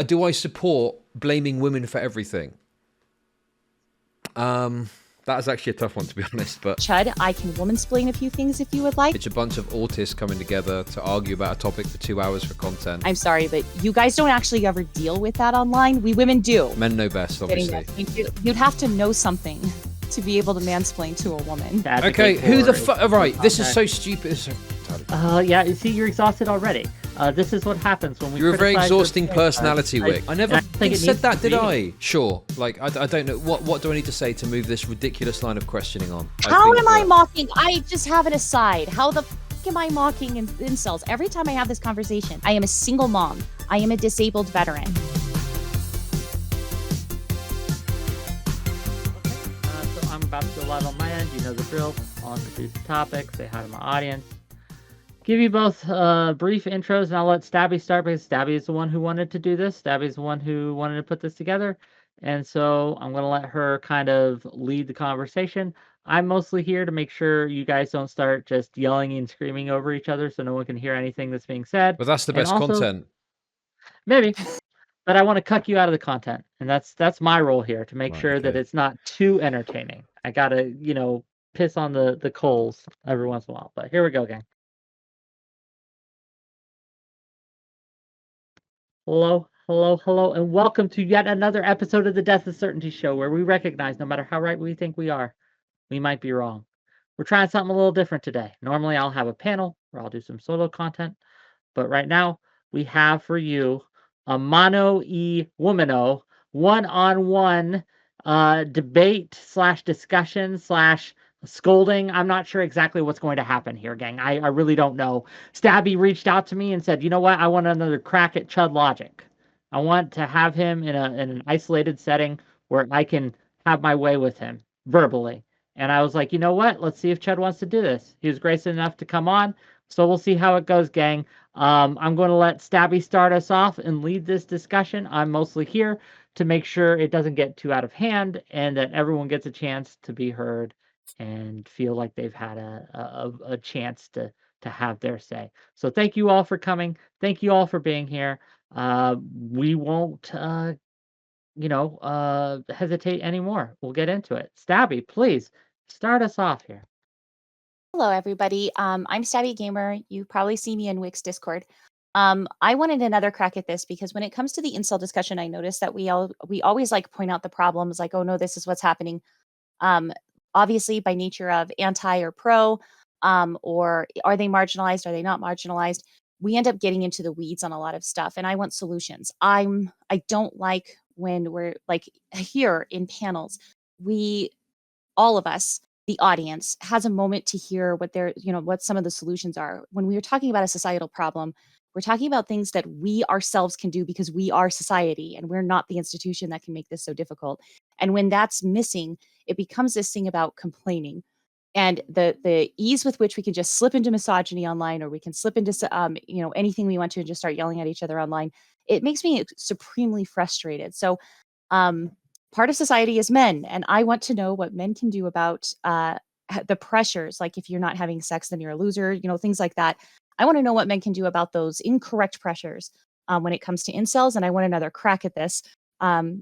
Do I support blaming women for everything? That is actually a tough one, to be honest, but Chud, I can woman-splain a few things if you would like. it's a bunch of autists coming together to argue about a topic for 2 hours for content. I'm sorry, but you guys don't actually ever deal with that online. We women do. Men know best, obviously. You'd have to know something to be able to mansplain to a woman. Okay, who the fuck? Right, this is so stupid. This is so yeah, you see, you're exhausted already. This is what happens when we. You're a very criticize exhausting your personality, Wick. I never think said that, did I? Sure. Like, I don't know. What do I need to say to move this ridiculous line of questioning on? How am I mocking? I just have an aside. How the fuck am I mocking incels? Every time I have this conversation, I am a single mom. I am a disabled veteran. So I'm about to go live on my end. You know the drill. I'll introduce the topic, say hi to my audience. Give you both brief intros, and I'll let Stabby start because Stabby is the one who wanted to do this. Stabby is the one who wanted to put this together. And so I'm going to let her kind of lead the conversation. I'm mostly here to make sure you guys don't start just yelling and screaming over each other so no one can hear anything that's being said. But that's the best content. Maybe. But I want to cut you out of the content. And that's my role here, to make sure that it's not too entertaining. I got to, piss on the coals every once in a while. But here we go, gang. Hello, hello, hello, and welcome to yet another episode of the Death of Certainty Show, where we recognize no matter how right we think we are, we might be wrong. We're trying something a little different today. Normally, I'll have a panel where I'll do some solo content, but right now, we have for you a mano e womano, one-on-one debate / discussion / scolding. I'm not sure exactly what's going to happen here, gang. I really don't know. Stabby reached out to me and said, you know what? I want another crack at Chud logic. I want to have him in an isolated setting where I can have my way with him verbally. And I was like, you know what? Let's see if Chud wants to do this. He was gracious enough to come on. So we'll see how it goes, gang. I'm going to let Stabby start us off and lead this discussion. I'm mostly here to make sure it doesn't get too out of hand and that everyone gets a chance to be heard and feel like they've had a chance to have their say. So thank you all for coming. Thank you all for being here. We won't, hesitate anymore. We'll get into it. Stabby, please start us off here. Hello, everybody. I'm Stabby Gamer. You probably see me in Wix Discord. I wanted another crack at this because when it comes to the incel discussion, I noticed that we always like point out the problems, like, oh no, this is what's happening. Obviously, by nature of anti or pro, or are they marginalized? Are they not marginalized? We end up getting into the weeds on a lot of stuff, and I want solutions. I don't like when we're like here in panels, all of us, the audience, has a moment to hear what some of the solutions are. When we are talking about a societal problem, we're talking about things that we ourselves can do because we are society and we're not the institution that can make this so difficult. And when that's missing, it becomes this thing about complaining. And the ease with which we can just slip into misogyny online, or we can slip into anything we want to and just start yelling at each other online, it makes me supremely frustrated. So part of society is men, and I want to know what men can do about the pressures. Like, if you're not having sex, then you're a loser, things like that. I want to know what men can do about those incorrect pressures when it comes to incels, and I want another crack at this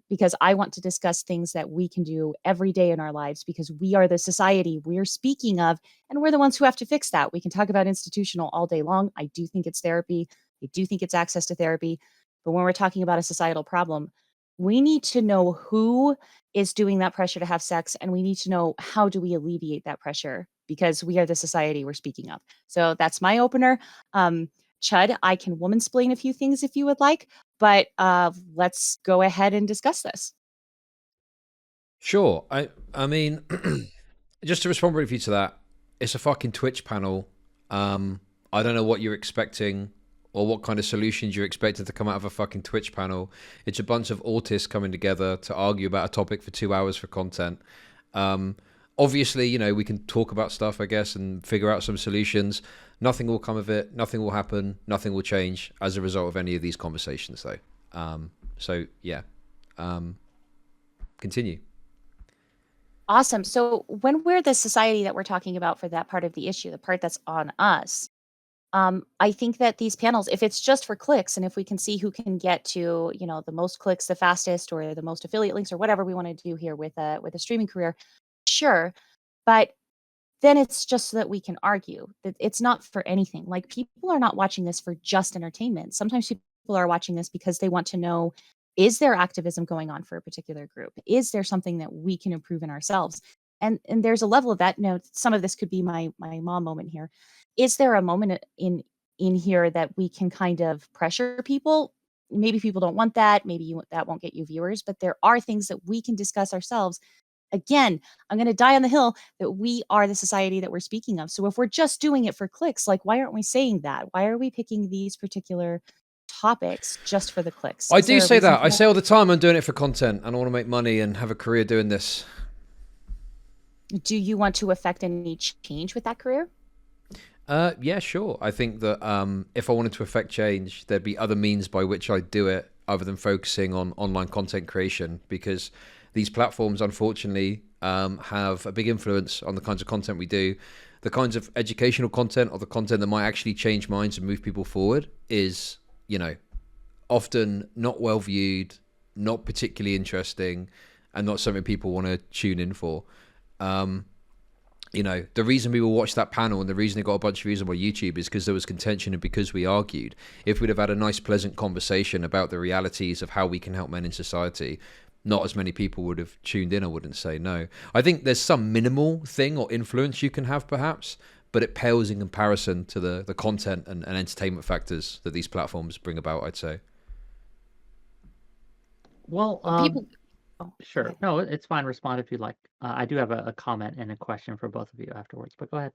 because I want to discuss things that we can do every day in our lives, because we are the society we're speaking of, and we're the ones who have to fix that. We can talk about institutional all day long. I do think it's therapy. I do think it's access to therapy. But when we're talking about a societal problem, we need to know who is doing that pressure to have sex, and we need to know how do we alleviate that pressure, because we are the society we're speaking of. So that's my opener. Chud, I can woman-splain a few things if you would like, but let's go ahead and discuss this. Sure. I mean, just to respond briefly to that, it's a fucking Twitch panel. I don't know what you're expecting or what kind of solutions you're expected to come out of a fucking Twitch panel. It's a bunch of autists coming together to argue about a topic for 2 hours for content. Obviously, we can talk about stuff, I guess, and figure out some solutions. Nothing will come of it. Nothing will happen. Nothing will change as a result of any of these conversations, though. So, yeah. Continue. Awesome. So when we're the society that we're talking about for that part of the issue, the part that's on us, I think that these panels, if it's just for clicks, and if we can see who can get to, the most clicks the fastest, or the most affiliate links, or whatever we want to do here with a streaming career, sure. But then it's just so that we can argue. That it's not for anything. Like, people are not watching this for just entertainment. Sometimes people are watching this because they want to know, is there activism going on for a particular group? Is there something that we can improve in ourselves? And there's a level of that. Some of this could be my mom moment here. Is there a moment in here that we can kind of pressure people? Maybe people don't want that. Maybe that won't get you viewers, but there are things that we can discuss ourselves. Again, I'm going to die on the hill that we are the society that we're speaking of. So if we're just doing it for clicks, like, why aren't we saying that? Why are we picking these particular topics just for the clicks? I Is do there a say reason that. for I say all the time I'm doing it for content and I want to make money and have a career doing this. Do you want to affect any change with that career? Yeah, sure. I think that if I wanted to affect change, there'd be other means by which I'd do it other than focusing on online content creation, because these platforms, unfortunately, have a big influence on the kinds of content we do. The kinds of educational content, or the content that might actually change minds and move people forward, is, often not well viewed, not particularly interesting, and not something people want to tune in for. The reason we will watch that panel and the reason it got a bunch of views on my YouTube is because there was contention and because we argued. If we'd have had a nice, pleasant conversation about the realities of how we can help men in society, not as many people would have tuned in, I wouldn't say. No. I think there's some minimal thing or influence you can have, perhaps, but it pales in comparison to the content and entertainment factors that these platforms bring about, I'd say. Well, People. Oh, go sure. ahead. No, it's fine. Respond if you'd like. I do have a comment and a question for both of you afterwards, but go ahead.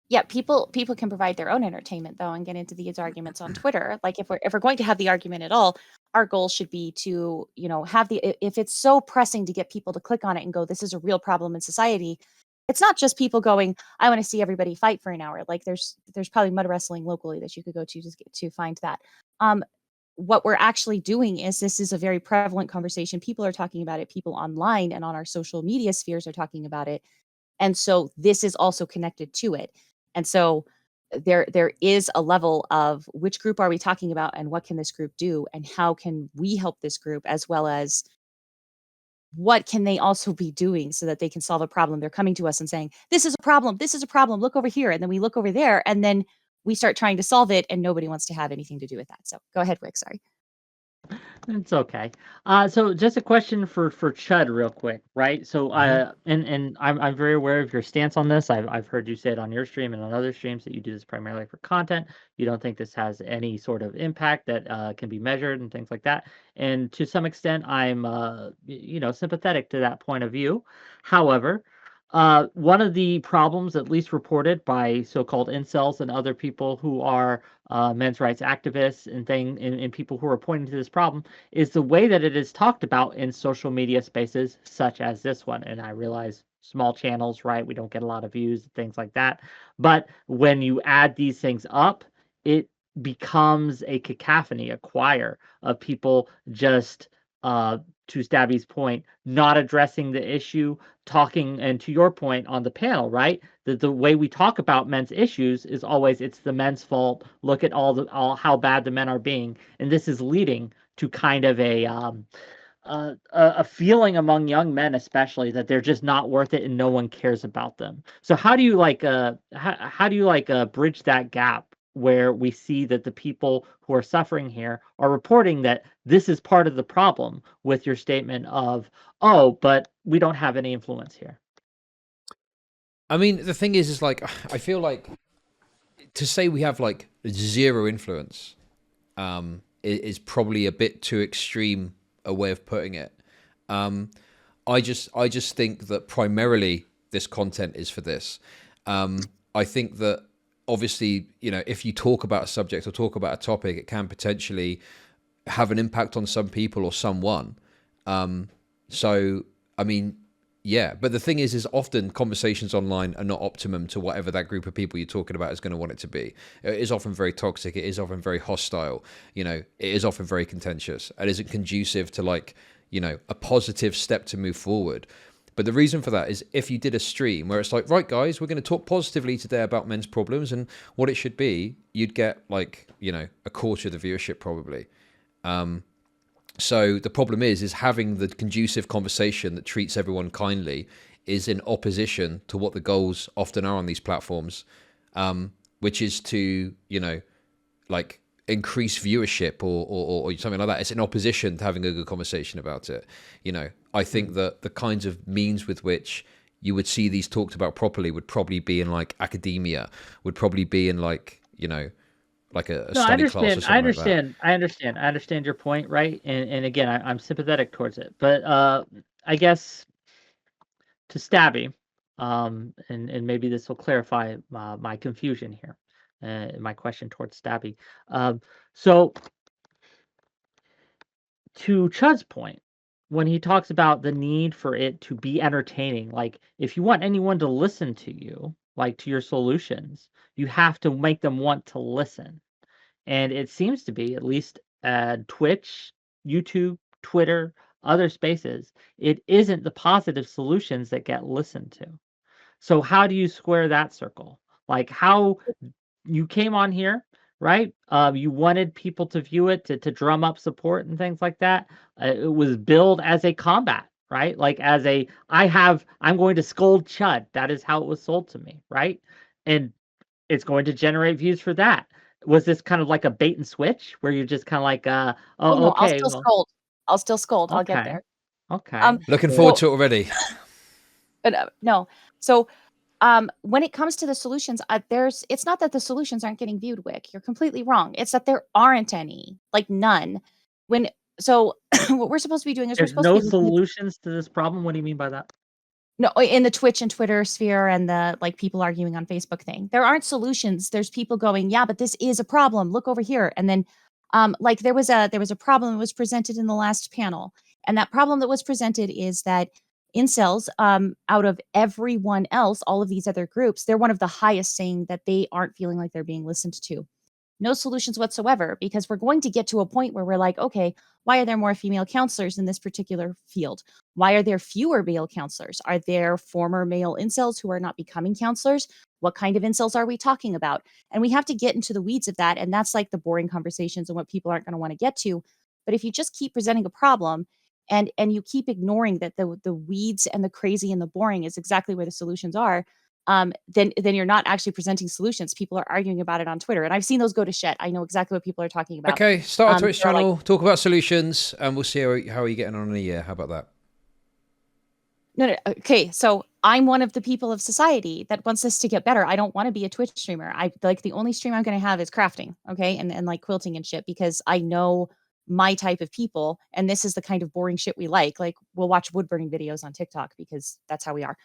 Yeah, people can provide their own entertainment, though, and get into these arguments on Twitter. Like, if we're going to have the argument at all, our goal should be to, have if it's so pressing to get people to click on it and go, this is a real problem in society. It's not just people going, I want to see everybody fight for an hour. Like, there's probably mud wrestling locally that you could go to find that. What we're actually doing is, this is a very prevalent conversation. People are talking about it. People online and on our social media spheres are talking about it. And so this is also connected to it. And so there is a level of, which group are we talking about, and what can this group do, and how can we help this group, as well as what can they also be doing so that they can solve a problem. They're coming to us and saying, this is a problem, look over here. And then we look over there, and then we start trying to solve it, and nobody wants to have anything to do with that. So go ahead, Rick. Sorry. It's okay. So just a question for Chud real quick, right? So and I'm very aware of your stance on this. I've heard you say it on your stream and on other streams that you do this primarily for content. You don't think this has any sort of impact that can be measured and things like that. And to some extent, I'm sympathetic to that point of view. However, one of the problems, at least reported by so-called incels and other people who are men's rights activists and people who are pointing to this problem, is the way that it is talked about in social media spaces such as this one. And I realize small channels, right? We don't get a lot of views, things like that. But when you add these things up, it becomes a cacophony, a choir of people just, to Stabby's point, not addressing the issue, talking, and to your point on the panel, right? The way we talk about men's issues is always, it's the men's fault. Look at all how bad the men are being, and this is leading to kind of a feeling among young men, especially, that they're just not worth it and no one cares about them. So how do you bridge that gap where we see that the people who are suffering here are reporting that this is part of the problem, with your statement of, oh, but we don't have any influence here? I mean, the thing is like, I feel like to say we have like zero influence is probably a bit too extreme a way of putting it. I just think that primarily this content is for this. I think that obviously, if you talk about a subject or talk about a topic, it can potentially have an impact on some people or someone. So, I mean, yeah, but the thing is often conversations online are not optimum to whatever that group of people you're talking about is going to want it to be. It is often very toxic. It is often very hostile. It is often very contentious. It isn't conducive to a positive step to move forward. But the reason for that is if you did a stream where it's like, right, guys, we're going to talk positively today about men's problems and what it should be, you'd get like, you know, a quarter of the viewership probably. So the problem is having the conducive conversation that treats everyone kindly is in opposition to what the goals often are on these platforms, which is to, you know, like increase viewership or something like that. It's in opposition to having a good conversation about it. You know, I think that the kinds of means with which you would see these talked about properly would probably be in like academia, would probably be in like, you know, like a No, I study class or understand. something like that. I understand your point, right? And again, I'm sympathetic towards it. But I guess to Stabby, and maybe this will clarify my confusion here, my question towards Stabby. So to Chud's point, when he talks about the need for it to be entertaining, like if you want anyone to listen to you, like to your solutions, you have to make them want to listen. And it seems to be, at least Twitch, YouTube, Twitter, other spaces, it isn't the positive solutions that get listened to. So how do you square that circle? Like how you came on here, right? You wanted people to view it to drum up support and things like that. It was billed as a combat, right? Like as a I'm going to scold Chud. That is how it was sold to me, right? And it's going to generate views for that. Was this kind of like a bait and switch where you're just kind of like, Oh oh, no, I'll okay, still well, scold. I'll still scold. I'll get okay, there. okay. Looking Well, forward So to it already. no. So when it comes to the solutions, it's not that the solutions aren't getting viewed, Wick. You're completely wrong. It's that there aren't any, like none. When so what we're supposed to be doing is we're there's supposed to no be looking at solutions to this problem. What do you mean by that? no in the Twitch and Twitter sphere and the like people arguing on Facebook thing. There aren't solutions. There's people going, yeah, but this is a problem. Look over here. And then like there was a problem that was presented in the last panel. And that problem that was presented is that incels, out of everyone else, all of these other groups, they're one of the highest saying that they aren't feeling like they're being listened to. No solutions whatsoever, because we're going to get to a point where we're like, okay, why are there more female counselors in this particular field? Why are there fewer male counselors? Are there former male incels who are not becoming counselors? What kind of incels are we talking about? And we have to get into the weeds of that. And that's like the boring conversations and what people aren't going to want to get to. But if you just keep presenting a problem and you keep ignoring that the weeds and the crazy and the boring is exactly where the solutions are, then you're not actually presenting solutions. People are arguing about it on Twitter, and I've seen those go to shit. I know exactly what people are talking about. Okay, start a Twitch They're like, channel, talk about solutions, and we'll see how are you getting on in a year. How about that? no, okay, so I'm one of the people of society that wants this to get better. I don't want to be a Twitch streamer. I like the only stream I'm going to have is crafting, okay, and like quilting and shit because I know my type of people, and this is the kind of boring shit we like. Like we'll watch wood burning videos on TikTok because that's how we are.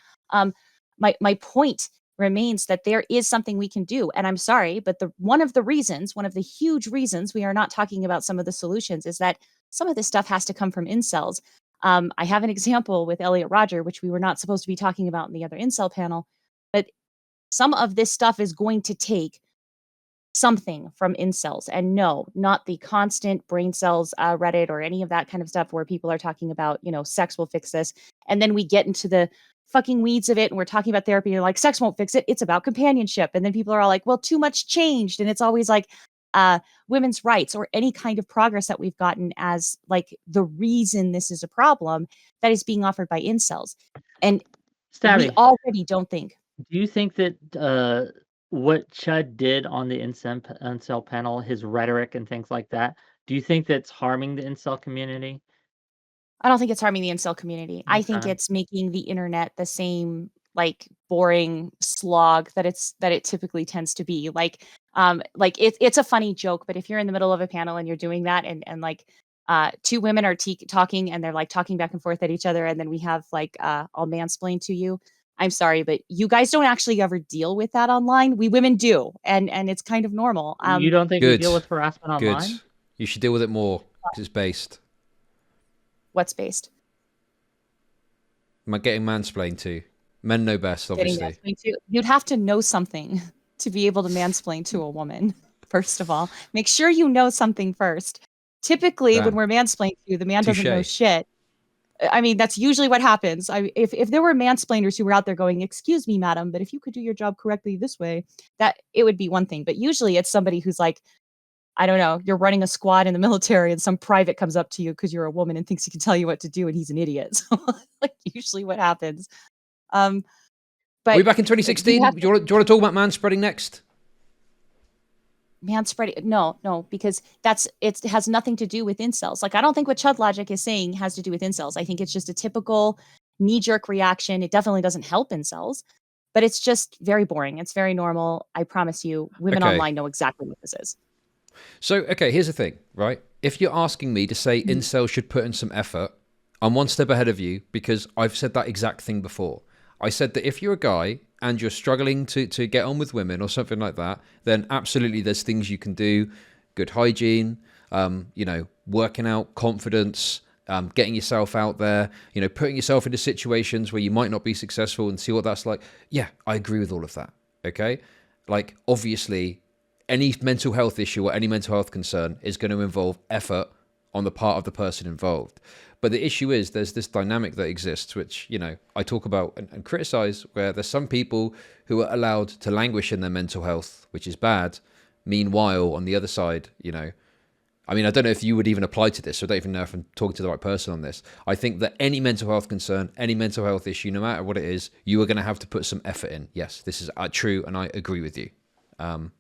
My point remains that there is something we can do, and I'm sorry, but one of the huge reasons we are not talking about some of the solutions is that some of this stuff has to come from incels. I have an example with Elliot Rodger, which we were not supposed to be talking about in the other incel panel, but some of this stuff is going to take something from incels. And no, not the constant brain cells, Reddit or any of that kind of stuff where people are talking about, sex will fix this. And then we get into the fucking weeds of it and we're talking about therapy. And you're like, sex won't fix it. It's about companionship. And then people are all like, well, too much changed. And it's always like, women's rights or any kind of progress that we've gotten as like the reason this is a problem that is being offered by incels. And we Stabby, already don't think. do you think that what Chud did on the incel panel, his rhetoric and things like that, do you think that's harming the incel community? I don't think it's harming the incel community. I think Okay. it's making the internet the same like boring slog that it typically tends to be. Like it's a funny joke, but if you're in the middle of a panel and you're doing that and like two women are talking and they're like talking back and forth at each other and then we have like I'll mansplain to you. I'm sorry, but you guys don't actually ever deal with that online. We women do, and it's kind of normal. You don't think we Good, deal with harassment good. online? You should deal with it more because it's based. What's based? Am I getting mansplained to? Men know best, Getting obviously. mansplained to. You'd have to know something to be able to mansplain to a woman. First of all, make sure you know something first. Typically, when Damn. we're mansplained to, the man doesn't know Touche. shit. I mean, that's usually what happens. If there were mansplainers who were out there going, "Excuse me, madam, but if you could do your job correctly this way," that it would be one thing. But usually it's somebody who's like, I don't know, you're running a squad in the military and some private comes up to you because you're a woman and thinks he can tell you what to do and he's an idiot. So like usually what happens. Um, Are we but back in you 2016? have Do you want to talk about manspreading next? manspreading. No, because it has nothing to do with incels. Like I don't think what Chud Logic is saying has to do with incels. I think it's just a typical knee-jerk reaction. It definitely doesn't help incels, but it's just very boring. It's very normal. I promise you, women Okay. online know exactly what this is. So, okay, here's the thing, right? If you're asking me to say Mhm. incels should put in some effort, I'm one step ahead of you because I've said that exact thing before. I said that if you're a guy and you're struggling to get on with women or something like that, then absolutely there's things you can do. Good hygiene, working out, confidence, getting yourself out there, putting yourself into situations where you might not be successful and see what that's like. Yeah, I agree with all of that. Okay. Like, obviously, any mental health issue or any mental health concern is going to involve effort on the part of the person involved. But the issue is there's this dynamic that exists, which, I talk about and criticize, where there's some people who are allowed to languish in their mental health, which is bad. Meanwhile, on the other side, I mean, I don't know if you would even apply to this, so I don't even know if I'm talking to the right person on this. I think that any mental health concern, any mental health issue, no matter what it is, you are going to have to put some effort in. Yes, this is true, and I agree with you. And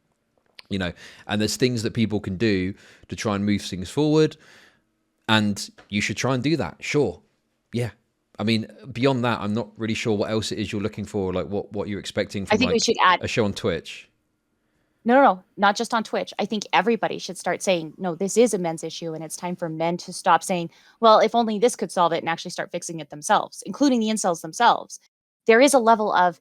there's things that people can do to try and move things forward, and you should try and do that. Sure. Yeah. I mean, beyond that, I'm not really sure what else it is you're looking for, like what you're expecting from I think we like should add a show on Twitch. No, not just on Twitch. I think everybody should start saying, no, this is a men's issue, and it's time for men to stop saying, well, if only this could solve it, and actually start fixing it themselves, including the incels themselves. There is a level of,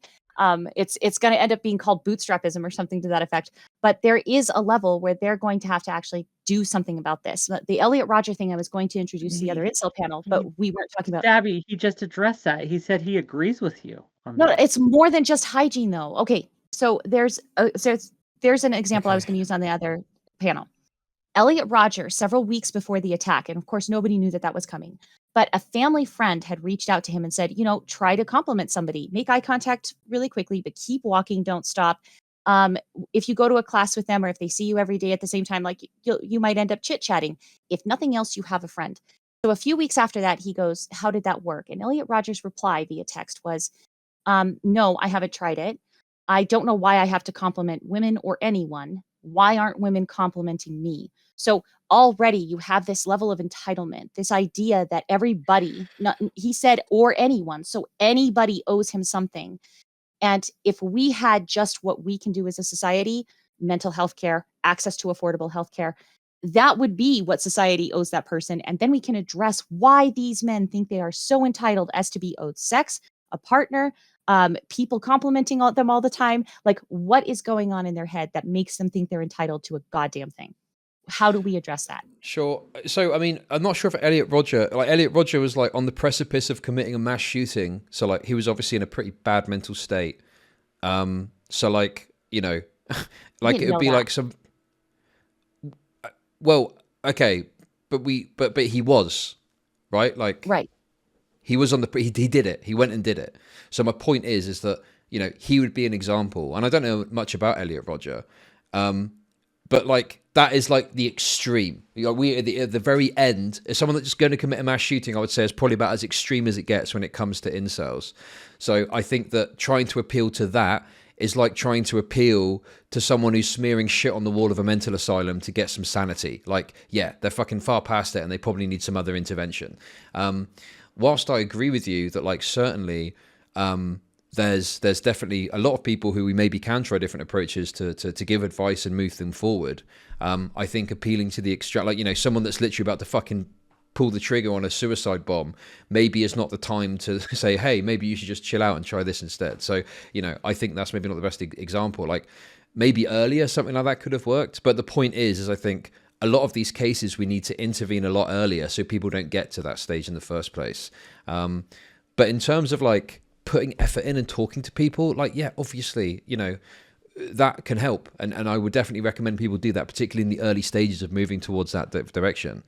it's going to end up being called bootstrapism or something to that effect, but there is a level where they're going to have to actually do something about this. The Elliot Rodger thing, I was going to introduce the other incel panel, but we weren't talking about. Stabby, he just addressed that. He said he agrees with you on No, that. it's more than just hygiene, though. Okay, so there's an example I was going to use on the other panel. Elliot Rodger, several weeks before the attack, and of course, nobody knew that was coming, but a family friend had reached out to him and said, try to compliment somebody, make eye contact really quickly, but keep walking, don't stop. If you go to a class with them or if they see you every day at the same time, like you might end up chit-chatting. If nothing else, you have a friend. So a few weeks after that, he goes, how did that work? And Elliot Rodger's reply via text was, no, I haven't tried it. I don't know why I have to compliment women or anyone. Why aren't women complimenting me? So already you have this level of entitlement, this idea that everybody, he said, or anyone, so anybody owes him something. And if we had just what we can do as a society, mental health care, access to affordable health care, that would be what society owes that person. And then we can address why these men think they are so entitled as to be owed sex, a partner, people complimenting them all the time. Like, what is going on in their head that makes them think they're entitled to a goddamn thing? How do we address that? Sure. So, I mean, I'm not sure if Elliot Rodger was like on the precipice of committing a mass shooting. So like he was obviously in a pretty bad mental state. So like, like it would be like some, well, okay, but he was, right? Like, Right. he was on he did it. He went and did it. So my point is that, he would be an example. And I don't know much about Elliot Rodger. But like that is like the extreme. We at the very end, as someone that's just going to commit a mass shooting, I would say is probably about as extreme as it gets when it comes to incels. So I think that trying to appeal to that is like trying to appeal to someone who's smearing shit on the wall of a mental asylum to get some sanity. Like, yeah, they're fucking far past it and they probably need some other intervention. Whilst I agree with you that like certainly there's definitely a lot of people who we maybe can try different approaches to give advice and move them forward. I think appealing to the extra, like, someone that's literally about to fucking pull the trigger on a suicide bomb, maybe is not the time to say, hey, maybe you should just chill out and try this instead. So, I think that's maybe not the best example. Like maybe earlier, something like that could have worked. But the point is I think a lot of these cases, we need to intervene a lot earlier so people don't get to that stage in the first place. But in terms of like putting effort in and talking to people, like, yeah, obviously, that can help. And I would definitely recommend people do that, particularly in the early stages of moving towards that direction.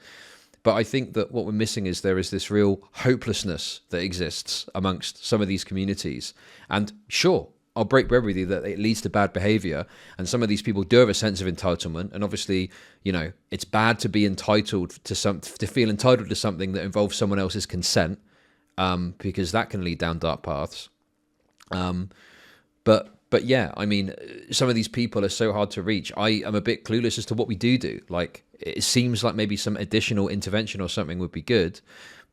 But I think that what we're missing is there is this real hopelessness that exists amongst some of these communities. And sure, I'll break bread with you that it leads to bad behavior. And some of these people do have a sense of entitlement. And obviously, it's bad to be entitled to to feel entitled to something that involves someone else's consent, because that can lead down dark paths. But yeah, I mean, some of these people are so hard to reach. I am a bit clueless as to what we do. Like, it seems like maybe some additional intervention or something would be good.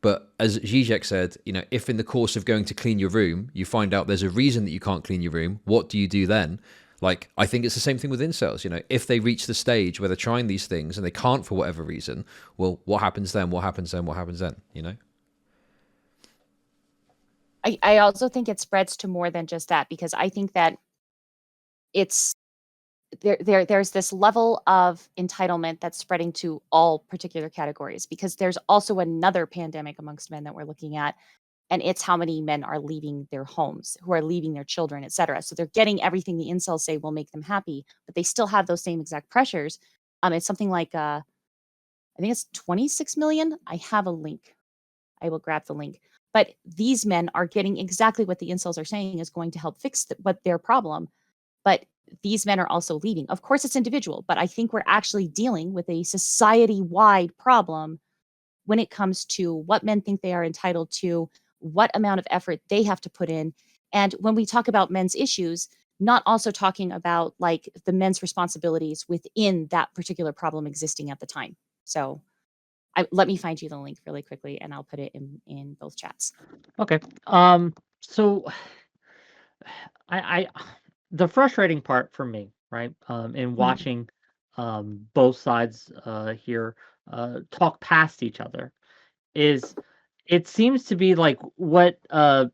But as Zizek said, if in the course of going to clean your room, you find out there's a reason that you can't clean your room, what do you do then? Like, I think it's the same thing with incels. If they reach the stage where they're trying these things and they can't for whatever reason, well, what happens then? What happens then? What happens then? I also think it spreads to more than just that, because I think that it's there's this level of entitlement that's spreading to all particular categories, because there's also another pandemic amongst men that we're looking at, and it's how many men are leaving their homes, who are leaving their children, etc. So they're getting everything the incels say will make them happy, but they still have those same exact pressures. It's something like I think it's 26 million. I have a link. I will grab the link. But these men are getting exactly what the incels are saying is going to help fix what their problem. But these men are also leaving. Of course, it's individual, but I think we're actually dealing with a society-wide problem when it comes to what men think they are entitled to, what amount of effort they have to put in. And when we talk about men's issues, not also talking about like the men's responsibilities within that particular problem existing at the time. So let me find you the link really quickly, and I'll put it in both chats. Okay. So I the frustrating part for me, right, in watching both sides here talk past each other is it seems to be like what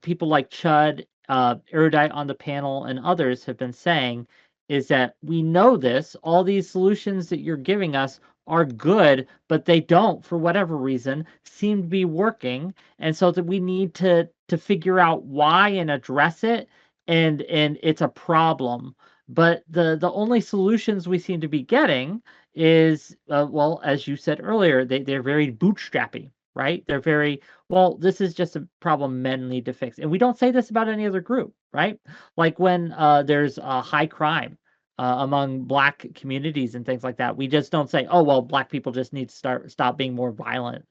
people like Chud, Erudite on the panel, and others have been saying is that we know this, all these solutions that you're giving us are good, but they don't, for whatever reason, seem to be working. And so that we need to figure out why and address it. And it's a problem. But the only solutions we seem to be getting is, well, as you said earlier, they're very bootstrappy, right? They're very, well, this is just a problem men need to fix. And we don't say this about any other group, right? Like when there's high crime among Black communities and things like that, we just don't say, oh, well, Black people just need to stop being more violent.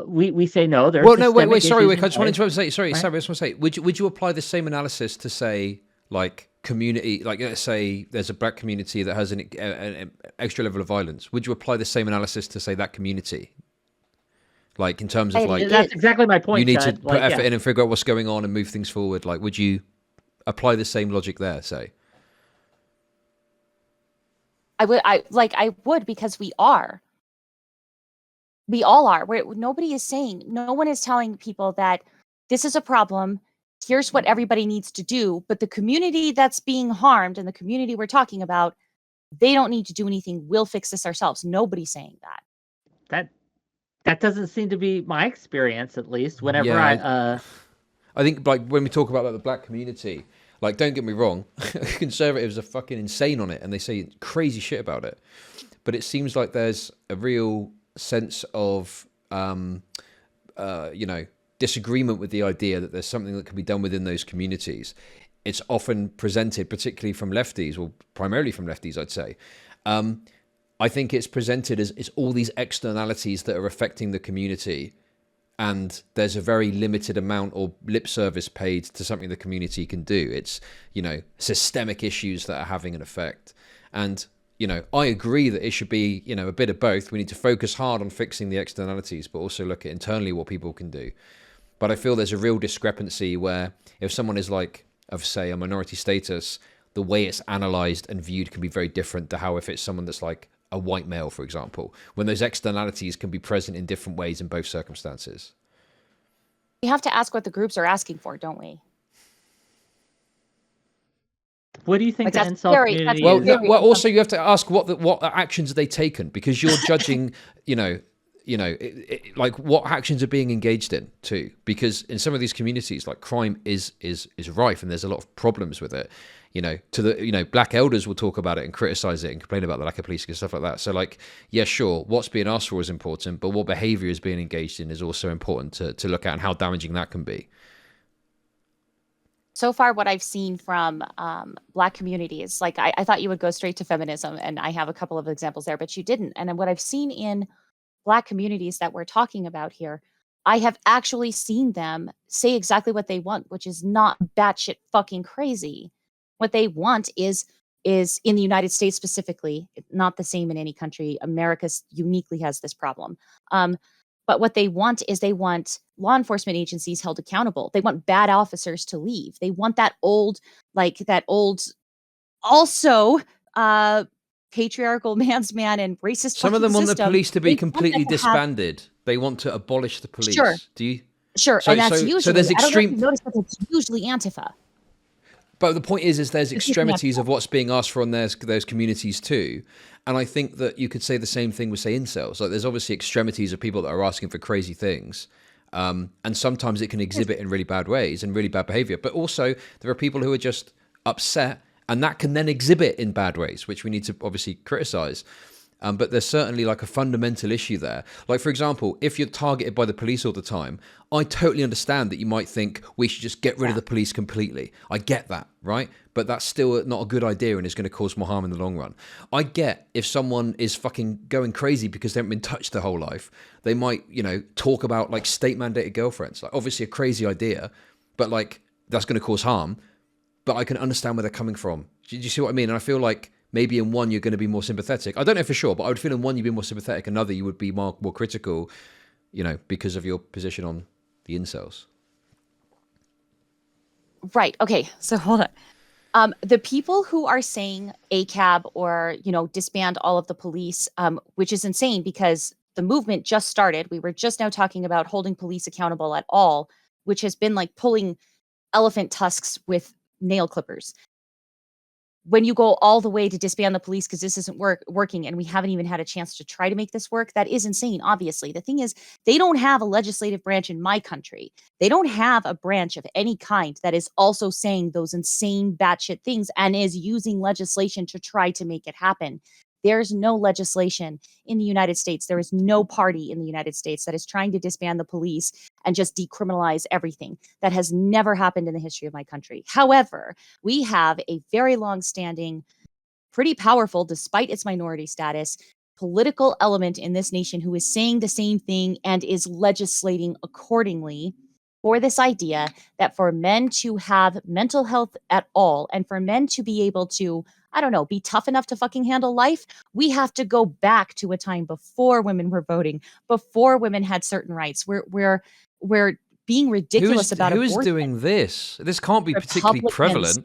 We say, no, there's well, no, wait, sorry, Wick, I just wanted to say, sorry, right? I just want to say, would you apply the same analysis to say, like, community, like, let's say there's a Black community that has an extra level of violence, would you apply the same analysis to say that community? Like, in terms of, like, that's exactly my point. you need Chad. to put effort in and figure out what's going on and move things forward. Like, would you apply the same logic there, say? I would, because we all are. Nobody is saying, no one is telling people that this is a problem, here's what everybody needs to do, but the community that's being harmed and the community we're talking about, they don't need to do anything, we'll fix this ourselves. Nobody's saying that. That doesn't seem to be my experience, at least. Whenever I think, like, when we talk about, like, the Black community, like, don't get me wrong, conservatives are fucking insane on it and they say crazy shit about it. But it seems like there's a real sense of, disagreement with the idea that there's something that can be done within those communities. It's often presented, particularly from lefties, or primarily from lefties, I'd say. I think it's presented as all these externalities that are affecting the community, and there's a very limited amount or lip service paid to something the community can do. It's, systemic issues that are having an effect. And, I agree that it should be, a bit of both. We need to focus hard on fixing the externalities, but also look at internally what people can do. But I feel there's a real discrepancy where if someone is, like, of, say, a minority status, the way it's analyzed and viewed can be very different to how if it's someone that's, like, a white male, for example, when those externalities can be present in different ways in both circumstances. We have to ask what the groups are asking for, don't we? What do you think the incel community is? Well, also you have to ask what actions are they taken, because you're judging, like, what actions are being engaged in too, because in some of these communities, like, crime is rife and there's a lot of problems with it. to the, black elders will talk about it and criticize it and complain about the lack of policing and stuff like that. So like, yeah, sure, what's being asked for is important, but what behavior is being engaged in is also important to look at, and how damaging that can be. So far, what I've seen from Black communities, like I thought you would go straight to feminism, and I have a couple of examples there, but you didn't. And what I've seen in Black communities that we're talking about here, I have actually seen them say exactly what they want, which is not batshit fucking crazy. What they want is in the United States specifically, not the same in any country. America uniquely has this problem. But what they want is they want law enforcement agencies held accountable. They want bad officers to leave. They want that old, also patriarchal man's man and racist Some of them want the system. police to be They want completely that to have- disbanded. They want to abolish the police. Sure. Do you? Sure, So- and that's so- so usually, there's I don't know if extreme- you've noticed, but it's usually Antifa. But the point is there's It's extremities Antifa. of what's being asked for on those communities too. And I think that you could say the same thing with, say, incels. Like, there's obviously extremities of people that are asking for crazy things. And sometimes it can exhibit in really bad ways and really bad behavior. But also there are people who are just upset, and that can then exhibit in bad ways, which we need to obviously criticize. But there's certainly like a fundamental issue there. Like, for example, if you're targeted by the police all the time, I totally understand that you might think we should just get rid of the police completely. I get that, right? But that's still not a good idea and is going to cause more harm in the long run. I get if someone is fucking going crazy because they haven't been touched their whole life, they might, talk about like state mandated girlfriends. Like, obviously a crazy idea, but like that's going to cause harm. But I can understand where they're coming from. Do you see what I mean? And I feel like maybe in one you're going to be more sympathetic. I don't know for sure, but I would feel in one you'd be more sympathetic. Another you would be more critical, because of your position on the incels. Right. Okay. So hold on. The people who are saying ACAB or, disband all of the police, which is insane because the movement just started. We were just now talking about holding police accountable at all, which has been like pulling elephant tusks with nail clippers. When you go all the way to disband the police because this isn't working and we haven't even had a chance to try to make this work, that is insane, obviously. The thing is, they don't have a legislative branch in my country. They don't have a branch of any kind that is also saying those insane batshit things and is using legislation to try to make it happen. There's no legislation in the United States. There is no party in the United States that is trying to disband the police and just decriminalize everything. That has never happened in the history of my country. However, we have a very long-standing, pretty powerful, despite its minority status, political element in this nation who is saying the same thing and is legislating accordingly for this idea that for men to have mental health at all and for men to be able to, I don't know, be tough enough to fucking handle life, we have to go back to a time before women were voting, before women had certain rights. We're being ridiculous about who abortion. is doing this? This can't be particularly prevalent.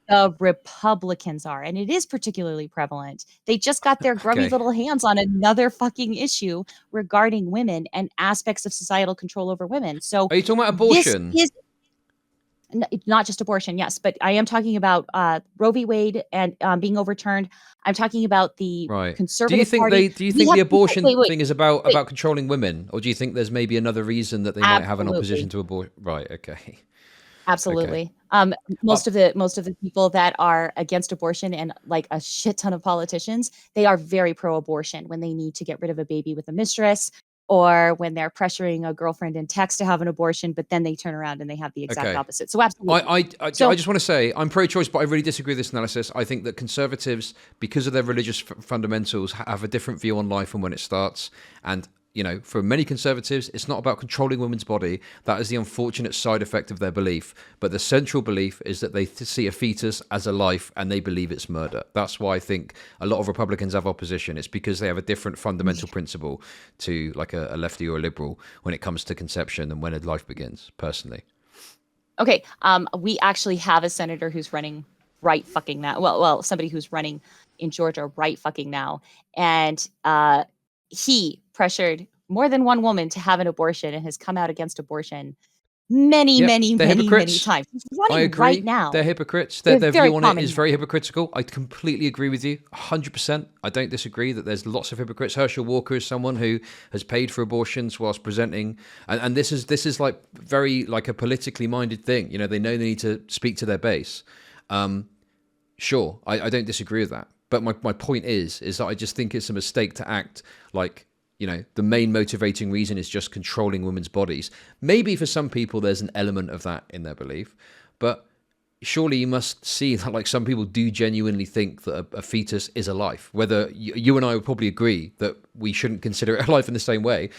The Republicans are, and it is particularly prevalent. They just got their grubby Okay. little hands on another fucking issue regarding women and aspects of societal control over women. So Are you talking about abortion? This is not just abortion, yes, but I am talking about Roe v. Wade and being overturned. I'm talking about the Right. conservative Do you think party. Do you think the abortion wait, thing is about controlling women, or do you think there's maybe another reason that they might have an opposition to abortion? Right. Okay. Absolutely. Most of the people that are against abortion and like a shit ton of politicians, they are very pro-abortion when they need to get rid of a baby with a mistress or when they're pressuring a girlfriend in text to have an abortion, but then they turn around and they have the exact opposite. So absolutely. I just want to say I'm pro-choice, but I really disagree with this analysis. I think that conservatives, because of their religious fundamentals, have a different view on life and when it starts. And for many conservatives, it's not about controlling women's body. That is the unfortunate side effect of their belief. But the central belief is that they see a fetus as a life and they believe it's murder. That's why I think a lot of Republicans have opposition. It's because they have a different fundamental principle to like a lefty or a liberal when it comes to conception and when a life begins, personally. Okay. We actually have a senator who's running right fucking now. Well, somebody who's running in Georgia right fucking now. And he pressured more than one woman to have an abortion and has come out against abortion many times. He's running I agree. right now. They're hypocrites. Their very view on common. it is very hypocritical. I completely agree with you, 100%. I don't disagree that there's lots of hypocrites. Herschel Walker is someone who has paid for abortions whilst presenting, and this is like very like a politically minded thing. They know they need to speak to their base. Sure, I don't disagree with that. But my point is that I just think it's a mistake to act like, the main motivating reason is just controlling women's bodies. Maybe for some people there's an element of that in their belief, but surely you must see that like some people do genuinely think that a fetus is a life. Whether you and I would probably agree that we shouldn't consider it a life in the same way,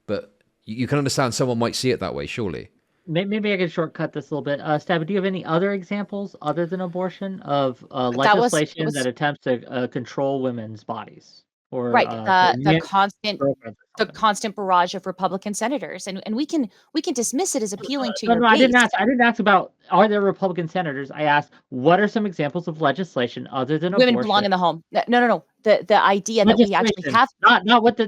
but you can understand someone might see it that way, surely. Maybe I can shortcut this a little bit. Stabby, do you have any other examples other than abortion of That was legislation that attempts to control women's bodies or right. The men- constant girlfriends or the something? constant barrage of Republican senators, and we can dismiss it as appealing to No, your no, I base. didn't ask about are there Republican senators. I asked what are some examples of legislation other than Women abortion? belong in the home. No. The idea that we actually Legislation, have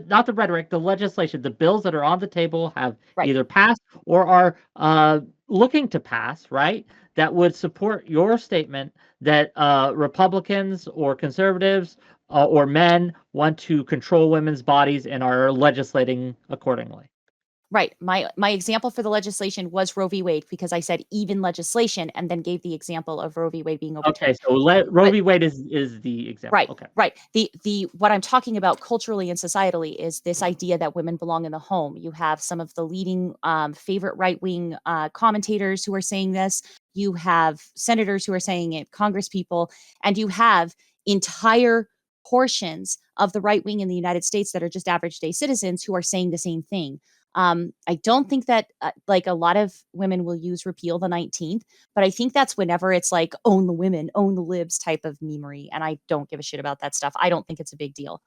not the rhetoric, the legislation, the bills that are on the table have right. either passed or are looking to pass, right? That would support your statement that Republicans or conservatives or men want to control women's bodies and are legislating accordingly. Right. My example for the legislation was Roe v. Wade because I said even legislation and then gave the example of Roe v. Wade being overturned. Okay, so Roe v. Wade is the example. Right. Okay. Right. The what I'm talking about culturally and societally is this idea that women belong in the home. You have some of the leading favorite right-wing commentators who are saying this. You have senators who are saying it, Congress people, and you have entire portions of the right wing in the United States that are just average day citizens who are saying the same thing. I don't think that like a lot of women will use repeal the 19th, but I think that's whenever it's like own the women, own the libs type of memery. And I don't give a shit about that stuff. I don't think it's a big deal.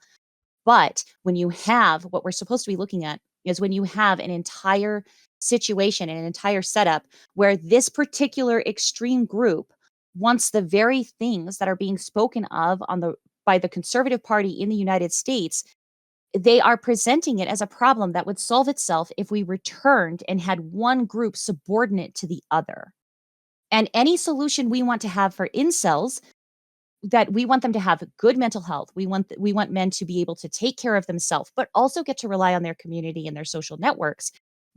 But when you have what we're supposed to be looking at is when you have an entire situation, an entire setup where this particular extreme group wants the very things that are being spoken of by the conservative party in the United States, they are presenting it as a problem that would solve itself if we returned and had one group subordinate to the other. And any solution we want to have for incels, that we want them to have good mental health. We want men to be able to take care of themselves, but also get to rely on their community and their social networks.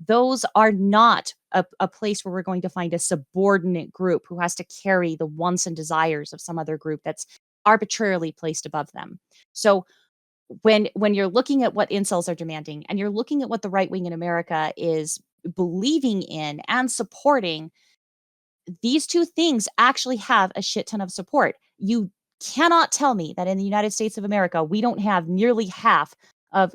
Those are not a place where we're going to find a subordinate group who has to carry the wants and desires of some other group that's arbitrarily placed above them. So when you're looking at what incels are demanding and you're looking at what the right wing in America is believing in and supporting, these two things actually have a shit ton of support. You cannot tell me that in the United States of America, we don't have nearly half of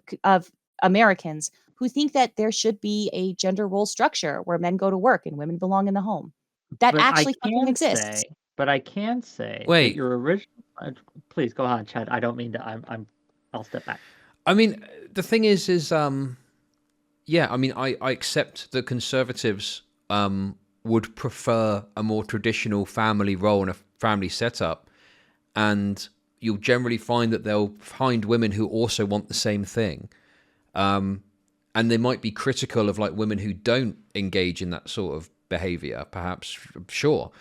Americans who think that there should be a gender role structure where men go to work and women belong in the home. That But actually fucking exists. I can say that Wait. your original. Please go on, Chad. I don't mean to. I'll step back. I mean, the thing is, yeah. I mean, I accept that conservatives would prefer a more traditional family role and a family setup, and you'll generally find that they'll find women who also want the same thing, and they might be critical of like women who don't engage in that sort of behavior, perhaps, sure,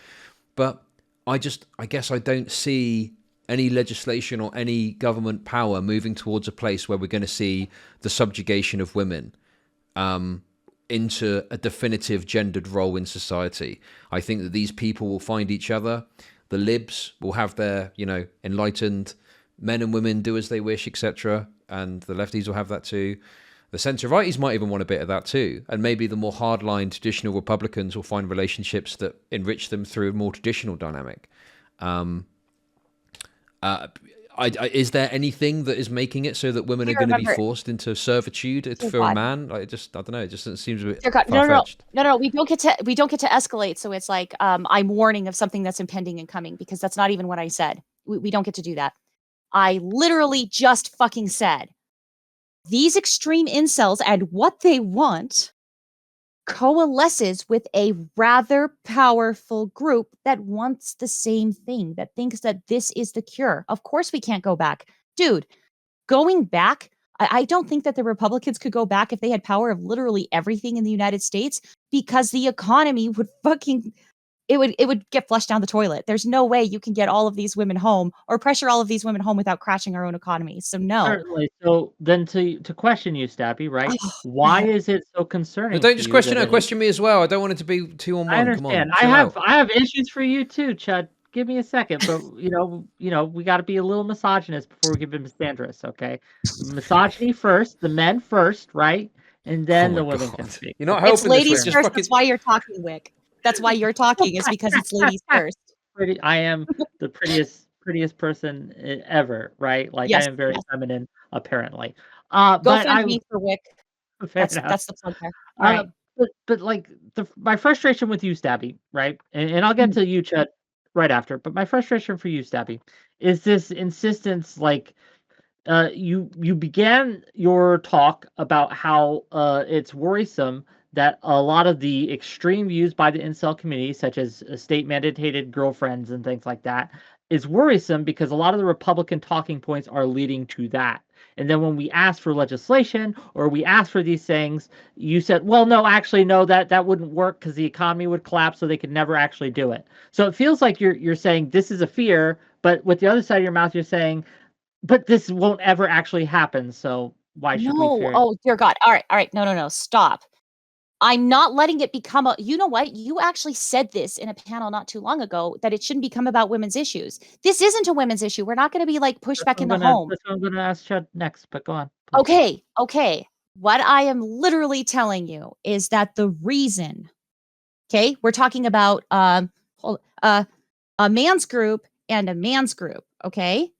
but I guess I don't see any legislation or any government power moving towards a place where we're going to see the subjugation of women into a definitive gendered role in society. I think that these people will find each other. The libs will have their, enlightened men and women do as they wish, etc. And the lefties will have that too. The centre-righties might even want a bit of that too. And maybe the more hardline traditional Republicans will find relationships that enrich them through a more traditional dynamic. Is there anything that is making it so that women are going to be forced into servitude for a man? Like, I don't know. It just seems a bit far-fetched. No. We don't get to escalate. So it's like I'm warning of something that's impending and coming, because that's not even what I said. We don't get to do that. I literally just fucking said these extreme incels and what they want coalesces with a rather powerful group that wants the same thing, that thinks that this is the cure. Of course we can't go back. Dude, going back, I don't think that the Republicans could go back if they had power of literally everything in the United States, because the economy would fucking it would get flushed down the toilet. There's no way you can get all of these women home or pressure all of these women home without crashing our own economy. So no. Certainly. So then to question you, Stabby, right? Why is it so concerning? No, don't just question her. Question me as well. I don't want it to be two on one. I understand. Come on, I have issues for you too, Chud. give me a second. But we got to be a little misogynist before we get misandrous, okay? Misogyny first, the men first, right? And Oh then my the women can god, speak. you're not It's helping this, ladies Wick. Just first. fucking. That's why you're talking, Wick. That's why you're talking. Is because it's ladies first. I am the prettiest person ever, right? Like I Yes, am very yes. feminine, apparently. Go But fund me for Wick. fair enough. That's the plug there. All Uh, right. but like my frustration with you, Stabby, right? And I'll get Mhm. to you, Chud, right after. But my frustration for you, Stabby, is this insistence, like you began your talk about how it's worrisome that a lot of the extreme views by the incel community, such as state mandated girlfriends and things like that, is worrisome because a lot of the Republican talking points are leading to that. And then when we asked for legislation or we asked for these things, you said, well, no, actually, no, that wouldn't work because the economy would collapse, so they could never actually do it. So it feels like you're saying this is a fear, but with the other side of your mouth, you're saying, but this won't ever actually happen, so why should we No. fear it? Oh, dear God. All right. All right. No, no, no. Stop. I'm not letting it become a, you know what? You actually said this in a panel not too long ago that it shouldn't become about women's issues. This isn't a women's issue. We're not going to be like pushed back in the home. That's what I'm gonna ask Chud next, but go on, please. Okay. Okay. What I am literally telling you is that the reason, okay, we're talking about a man's group and a man's group, okay?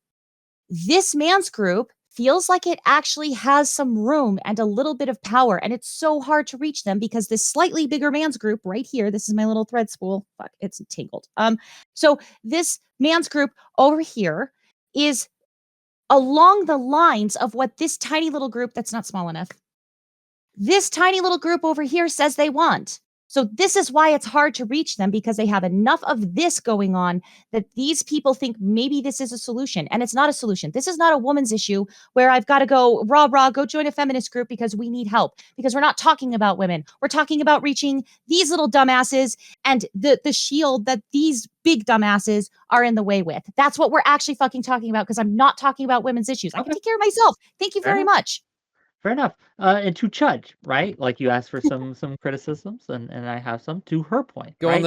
This man's group feels like it actually has some room and a little bit of power, and it's so hard to reach them because this slightly bigger man's group right here, this is my little thread spool. Fuck, it's tangled. So this man's group over here is along the lines of what this tiny little group that's not small enough. This tiny little group over here says they want. So this is why it's hard to reach them, because they have enough of this going on that these people think maybe this is a solution. And it's not a solution. This is not a woman's issue where I've got to go rah, go join a feminist group because we need help. Because we're not talking about women. We're talking about reaching these little dumbasses and the shield that these big dumbasses are in the way with. That's what we're actually fucking talking about, because I'm not talking about women's issues. I can Okay. take care of myself. Thank you Fair very enough. much. Fair enough. And to Chud, right? Like you asked for some criticisms, and I have some to her point. Go right? on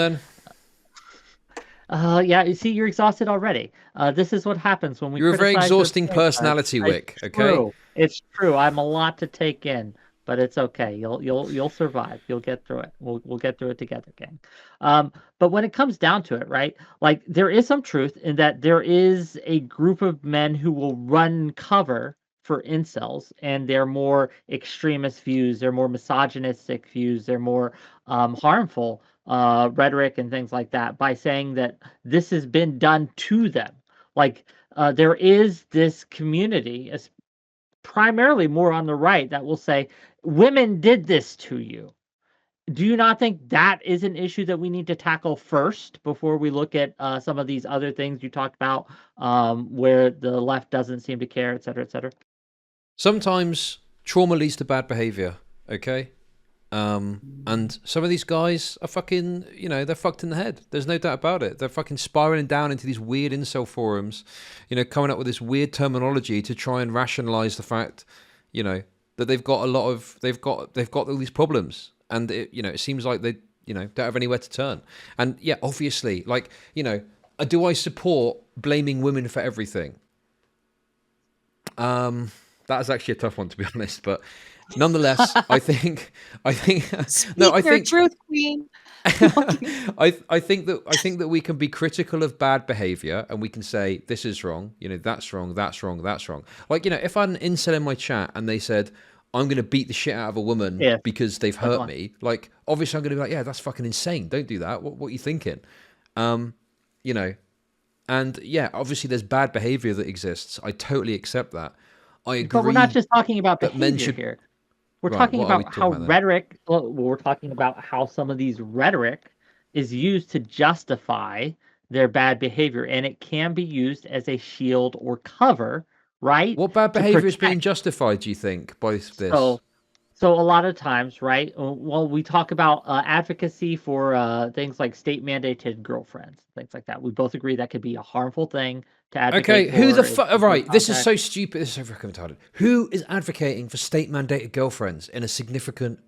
then. Yeah, you see, you're exhausted already. This is what happens when we You're a very criticize your exhausting opinion, Chud. personality, Wick. It's Okay. true. It's true. I'm a lot to take in, but it's okay. You'll survive. You'll get through it. We'll get through it together, gang. But when it comes down to it, right? Like there is some truth in that there is a group of men who will run cover for incels, and they're more extremist views, they're more misogynistic views, they're more harmful rhetoric and things like that, by saying that this has been done to them. Like there is this community, primarily more on the right, that will say women did this to you. Do you not think that is an issue that we need to tackle first before we look at some of these other things you talked about, where the left doesn't seem to care, et cetera, et cetera? Sometimes trauma leads to bad behavior, okay? And some of these guys are fucking, they're fucked in the head. There's no doubt about it. They're fucking spiraling down into these weird incel forums, coming up with this weird terminology to try and rationalize the fact, that they've got all these problems. And it seems like they, don't have anywhere to turn. And yeah, obviously, like, do I support blaming women for everything? That is actually a tough one, to be honest, but nonetheless, I think Speak truth, queen. I think that we can be critical of bad behavior, and we can say this is wrong, that's wrong, that's wrong, that's wrong. Like, if I had an incel in my chat and they said I'm going to beat the shit out of a woman because they've hurt me, like obviously I'm going to be like, yeah, that's fucking insane. Don't do that. What are you thinking? And yeah, obviously there's bad behavior that exists. I totally accept that. I agree. But we're not just talking about that behavior here. We're talking about how rhetoric. Well, we're talking about how some of these rhetoric is used to justify their bad behavior, and it can be used as a shield or cover, right? What bad behavior is being justified, do you think, by this? So a lot of times, right? Well, we talk about advocacy for things like state mandated girlfriends, things like that. We both agree that could be a harmful thing to advocate. Okay, for. who the fuck? Right, this is so stupid. This is so fucking retarded. Who is advocating for state mandated girlfriends in a significant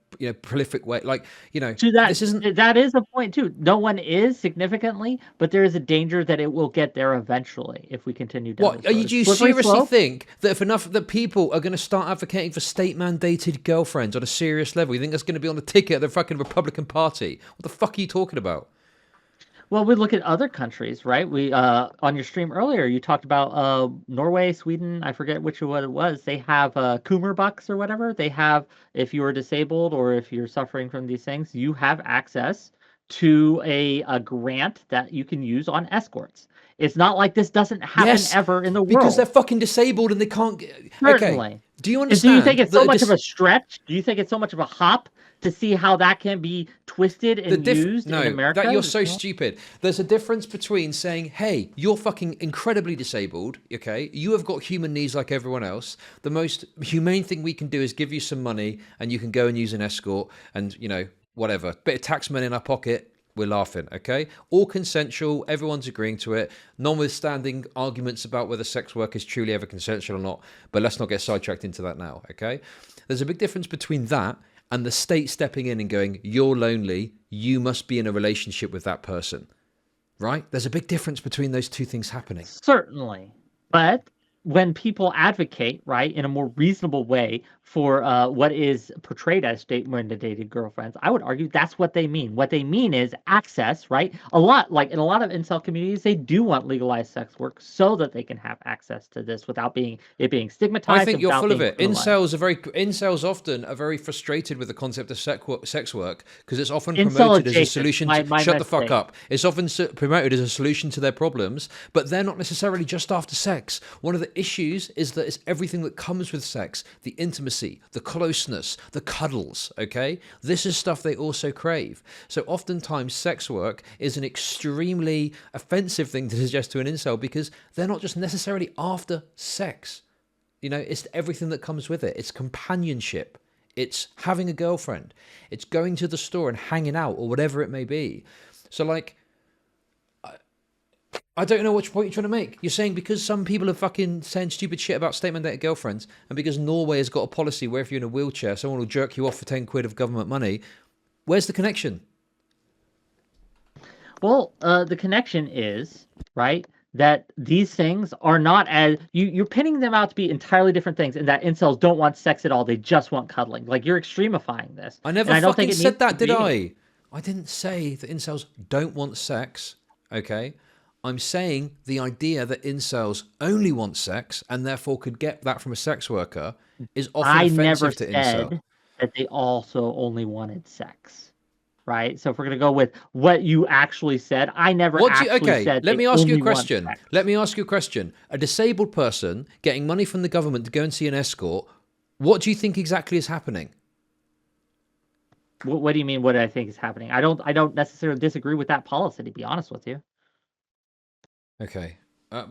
prolific way. Like, To that, this isn't. that is a point too. No one is significantly, but there is a danger that it will get there eventually if we continue down What this road. do you Slippery seriously slope. think that if enough that people are going to start advocating for state-mandated girlfriends on a serious level, you think that's going to be on the ticket of the fucking Republican Party? What the fuck are you talking about? Well, we look at other countries, right? We on your stream earlier, you talked about Norway, Sweden. I forget which one it was. They have Kummerbucks or whatever. They have, if you are disabled or if you're suffering from these things, you have access to a grant that you can use on escorts. It's not like this doesn't happen Yes, ever in the because they're world. fucking disabled and they can't get. Okay, Certainly. do you And do you think understand it's so that much of a stretch? Do you think it's so much of a hop to see how that can be twisted and used in No, America? that you're so stupid. There's a difference between saying, "Hey, you're fucking incredibly disabled. Okay, you have got human needs like everyone else. The most humane thing we can do is give you some money, and you can go and use an escort, and whatever, bit of tax money in our pocket." We're laughing, okay? All consensual, everyone's agreeing to it, notwithstanding arguments about whether sex work is truly ever consensual or not. But let's not get sidetracked into that now, okay? There's a big difference between that and the state stepping in and going, "You're lonely, you must be in a relationship with that person." Right? There's a big difference between those two things happening. Certainly. But when people advocate, right, in a more reasonable way for what is portrayed as state-mandated girlfriends, I would argue that's what they mean. What they mean is access, right? A lot, like in a lot of incel communities, they do want legalized sex work so that they can have access to this without being stigmatized. I think you're full of it. Criminalized. Incels often are very frustrated with the concept of sex work because it's often Incel promoted as a adjacent, solution my to shut the fuck mistake. up. It's often promoted as a solution to their problems, but they're not necessarily just after sex. One of the issues is that it's everything that comes with sex: the intimacy, the closeness, the cuddles. Okay, this is stuff they also crave. So oftentimes, sex work is an extremely offensive thing to suggest to an incel because they're not just necessarily after sex. It's everything that comes with it. It's companionship. It's having a girlfriend. It's going to the store and hanging out or whatever it may be. So, like, I don't know which point you're trying to make. You're saying because some people are fucking saying stupid shit about state-mandated girlfriends, and because Norway has got a policy where if you're in a wheelchair, someone will jerk you off for 10 quid of government money. Where's the connection? Well, the connection is, right, that these things are not as you're pinning them out to be entirely different things, and that incels don't want sex at all; they just want cuddling. Like you're extremifying this. I never fucking said that, did I? I didn't say that incels don't want sex. Okay, I'm saying the idea that incels only want sex and therefore could get that from a sex worker is often offensive to incel. That they also only wanted sex. Right? So if we're going to go with what you actually said, I never said. Let me ask you a question. Let me ask you a question. A disabled person getting money from the government to go and see an escort, what do you think exactly is happening? What do you mean? What I think is happening? I don't necessarily disagree with that policy, to be honest with you. Okay.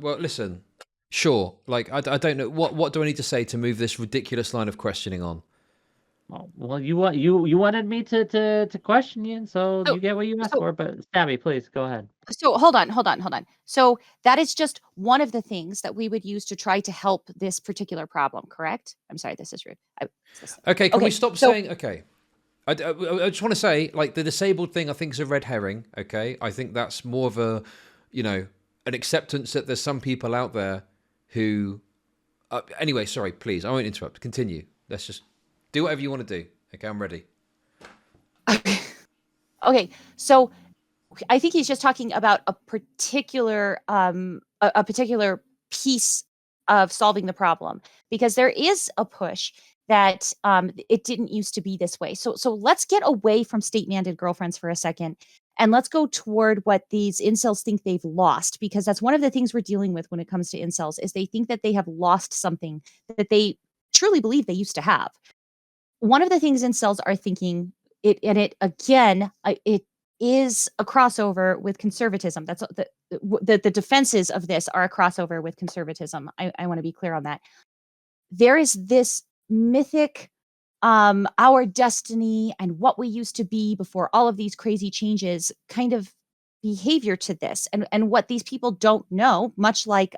Well, listen. Sure. Like, I don't know. What do I need to say to move this ridiculous line of questioning on? Well, you wanted me to question you, and so you get what you asked for. But Stabby, please go ahead. So hold on. So that is just one of the things that we would use to try to help this particular problem, correct? I'm sorry, this is rude. Okay, can we stop saying, okay. I just want to say, like, the disabled thing, I think is a red herring, okay? I think that's more of a, an acceptance that there's some people out there who... anyway, sorry, please, I won't interrupt. Continue. Let's just do whatever you want to do. Okay, I'm ready. Okay, so I think he's just talking about a particular piece of solving the problem, because there is a push that it didn't used to be this way. So let's get away from state-mandated girlfriends for a second, and let's go toward what these incels think they've lost, because that's one of the things we're dealing with when it comes to incels, is they think that they have lost something that they truly believe they used to have. One of the things incels are thinking, it is a crossover with conservatism. That's the defenses of this are a crossover with conservatism. I want to be clear on that. There is this mythic, our destiny and what we used to be before all of these crazy changes kind of behavior to this. And what these people don't know, much like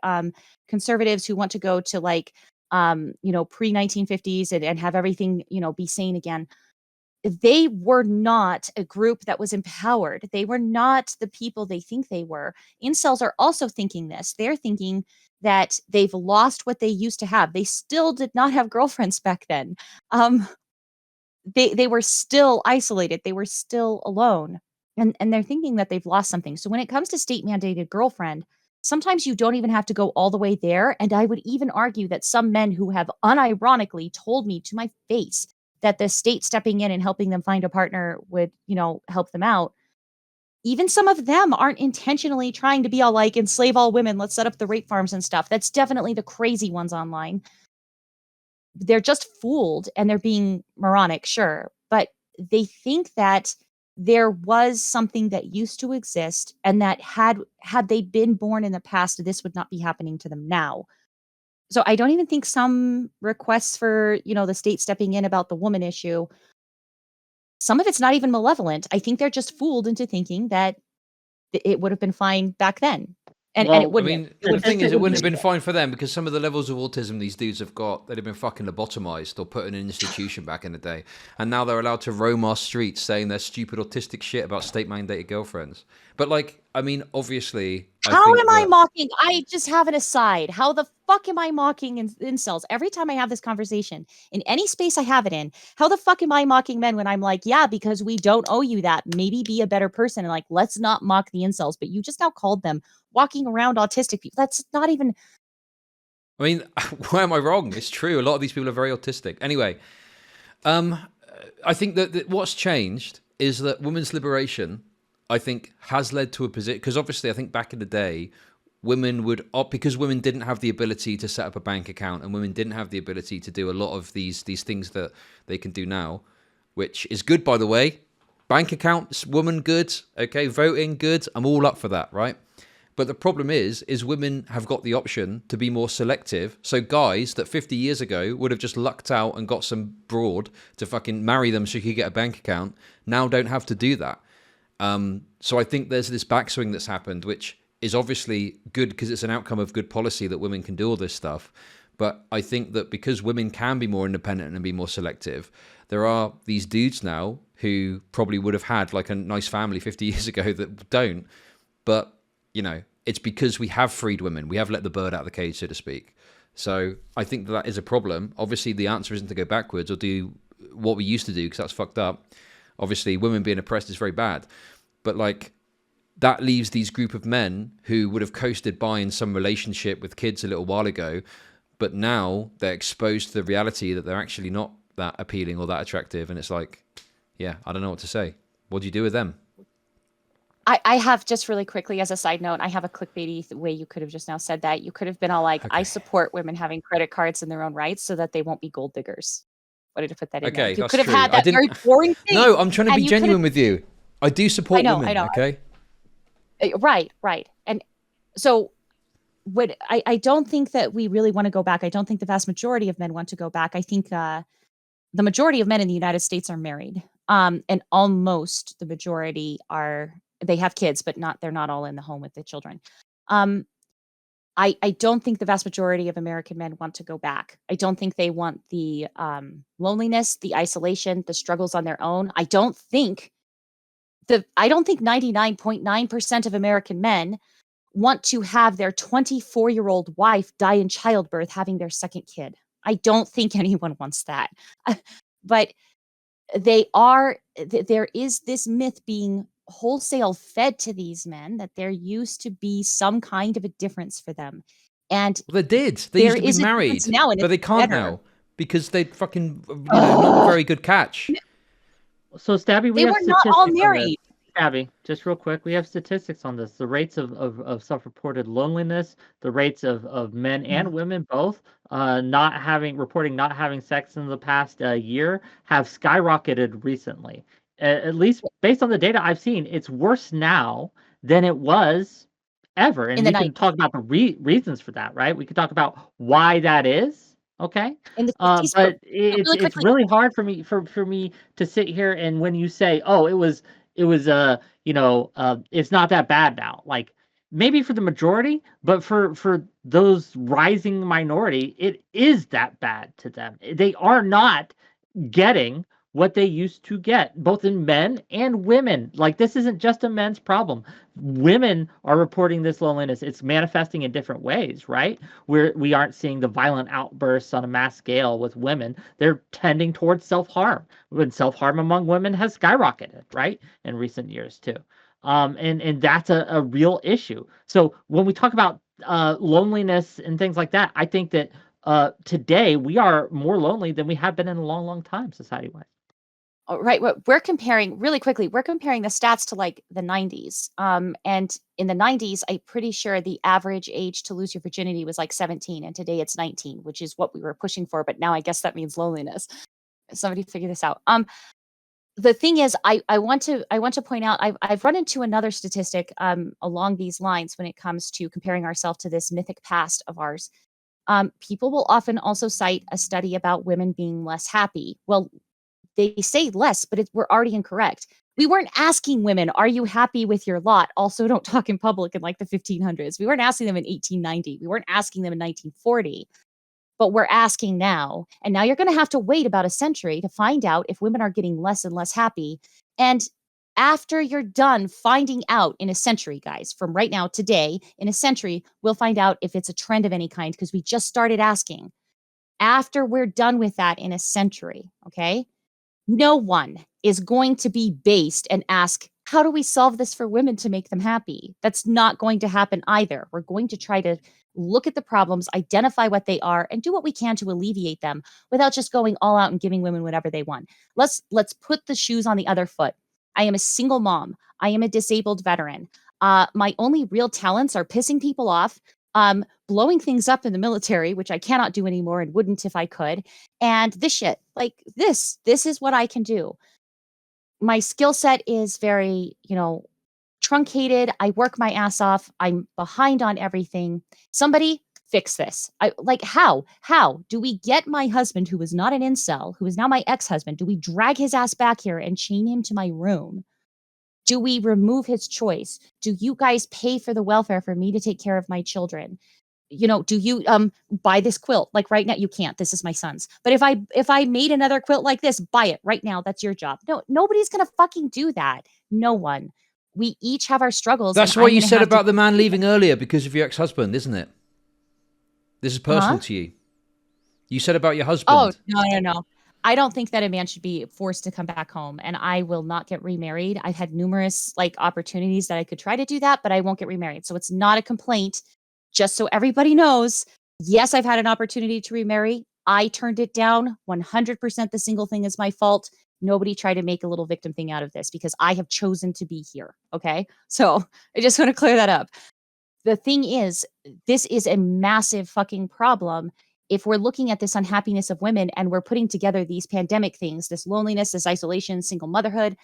conservatives who want to go to like, pre-1950s and have everything, be sane again. they were not a group that was empowered. They were not the people they think they were. Incels are also thinking this. They're thinking that they've lost what they used to have. They still did not have girlfriends back then. Um, they were still isolated. They were still alone. And they're thinking that they've lost something. So when it comes to state mandated girlfriend, sometimes you don't even have to go all the way there. And I would even argue that some men who have unironically told me to my face that the state stepping in and helping them find a partner would, help them out. Even some of them aren't intentionally trying to be all like enslave all women, let's set up the rape farms and stuff. That's definitely the crazy ones online. They're just fooled and they're being moronic, sure, but they think that there was something that used to exist and that had they been born in the past, this would not be happening to them now. So I don't even think some requests for, the state stepping in about the woman issue, some of it's not even malevolent. I think they're just fooled into thinking that it would have been fine back then. And it Well, I wouldn't have. mean, It the would thing is, it it wouldn't wouldn't have have been fine for them because some of the levels of autism these dudes have got, they'd have been fucking lobotomized or put in an institution back in the day. And now they're allowed to roam our streets saying their stupid autistic shit about state mandated girlfriends. But, like, I mean, obviously, I How think am I that. mocking? I just have an aside. How the fuck am I mocking incels? Every time I have this conversation, in any space I have it in, how the fuck am I mocking men when I'm like, yeah, because we don't owe you that. Maybe be a better person. And like, let's not mock the incels. But you just now called them walking around autistic people. That's not even. I mean, why am I wrong? It's true. A lot of these people are very autistic. Anyway, I think that what's changed is that women's liberation, I think, has led to a position, because obviously I think back in the day, women would opt, because women didn't have the ability to set up a bank account and women didn't have the ability to do a lot of these things that they can do now, which is good, by the way. Bank accounts, woman good, okay, voting good. I'm all up for that, right? But the problem is women have got the option to be more selective. So guys that 50 years ago would have just lucked out and got some broad to fucking marry them so you could get a bank account, now don't have to do that. So I think there's this backswing that's happened, which is obviously good because it's an outcome of good policy that women can do all this stuff. But I think that because women can be more independent and be more selective, there are these dudes now who probably would have had like a nice family 50 years ago that don't. But it's because we have freed women. We have let the bird out of the cage, so to speak. So I think that is a problem. Obviously, the answer isn't to go backwards or do what we used to do, because that's fucked up. Obviously, women being oppressed is very bad. But like, that leaves these group of men who would have coasted by in some relationship with kids a little while ago, but now they're exposed to the reality that they're actually not that appealing or that attractive. And it's like, yeah, I don't know what to say. What do you do with them? I have, just really quickly as a side note, I have a clickbaity way you could have just now said that. You could have been all like, I support women having credit cards in their own rights so that they won't be gold diggers. Wanted to put that in there. Okay, You that's could have true. had I that very didn't. boring thing. No, I'm trying to and be you could have- genuine with you. I do support I women. know. Okay. Right. And so I don't think that we really want to go back. I don't think the vast majority of men want to go back. I think the majority of men in the United States are married. And almost the majority they have kids, but they're not all in the home with the children. I don't think the vast majority of American men want to go back. I don't think they want the loneliness, the isolation, the struggles on their own. I don't think 99.9% of American men want to have their 24-year-old wife die in childbirth having their second kid. I don't think anyone wants that. But there is this myth being wholesale fed to these men that there used to be some kind of a difference for them. And Well, they did. They there used to be is a married, difference now, and but it's they can't better. now because they fucking, not a very good catch. So, Stabby, we They have were not statistics all on this. married. Stabby, just real quick, we have statistics on this. The rates of self-reported loneliness, the rates of men and women both reporting not having sex in the past year have skyrocketed recently. At least based on the data I've seen, it's worse now than it was ever. And In the we can 90s. talk about the reasons for that, right? We can talk about why that is. Okay. In the 60s, but But it's really it's quickly, really hard for me to sit here, and when you say, "Oh, it was it's not that bad now." Like, maybe for the majority, but for those rising minority, it is that bad to them. They are not getting what they used to get, both in men and women. Like, this isn't just a men's problem. Women are reporting this loneliness. It's manifesting in different ways, right? We aren't seeing the violent outbursts on a mass scale with women. They're tending towards self-harm. When self-harm among women has skyrocketed, right, in recent years too. And that's a real issue. So when we talk about loneliness and things like that, I think that today we are more lonely than we have been in a long, long time, society-wise. Right. What we're comparing really quickly, we're comparing the stats to like the 90s. And in the 90s, I'm pretty sure the average age to lose your virginity was like 17, and today it's 19, which is what we were pushing for. But now I guess that means loneliness. Somebody figure this out. The thing is, I want to point out, I've run into another statistic along these lines when it comes to comparing ourselves to this mythic past of ours. People will often also cite a study about women being less happy. Well, they say less, but we're already incorrect. We weren't asking women, "Are you happy with your lot?" Also, don't talk in public in like the 1500s. We weren't asking them in 1890. We weren't asking them in 1940. But we're asking now. And now you're going to have to wait about a century to find out if women are getting less and less happy. And after you're done finding out in a century, guys, from right now, today, in a century, we'll find out if it's a trend of any kind because we just started asking. After we're done with that in a century, okay? No one is going to be based and ask, how do we solve this for women to make them happy? That's not going to happen either. We're going to try to look at the problems, identify what they are, and do what we can to alleviate them without just going all out and giving women whatever they want. Let's put the shoes on the other foot. I am a single mom. I am a disabled veteran. My only real talents are pissing people off, blowing things up in the military, which I cannot do anymore and wouldn't if I could, and this shit. Like this is what I can do. My skill set is very, truncated. I work my ass off. I'm behind on everything. Somebody fix this. I like how do we get my husband, who is not an incel, who is now my ex-husband, do we drag his ass back here and chain him to my room? Do we remove his choice? Do you guys pay for the welfare for me to take care of my children? Do you buy this quilt? Like right now, you can't. This is my son's. But if I made another quilt like this, buy it right now. That's your job. No, nobody's gonna fucking do that. No one. We each have our struggles. That's and what I'm you gonna said have to about the man keep leaving earlier because of your ex-husband, isn't it? This is personal Huh? to you. You said about your Oh, husband. no. I don't think that a man should be forced to come back home, and I will not get remarried. I've had numerous like opportunities that I could try to do that, but I won't get remarried. So it's not a complaint. Just so everybody knows, yes, I've had an opportunity to remarry. I turned it down. 100% the single thing is my fault. Nobody try to make a little victim thing out of this because I have chosen to be here. Okay. So I just want to clear that up. The thing is, this is a massive fucking problem. If we're looking at this unhappiness of women and we're putting together these pandemic things, this loneliness, this isolation, single motherhood,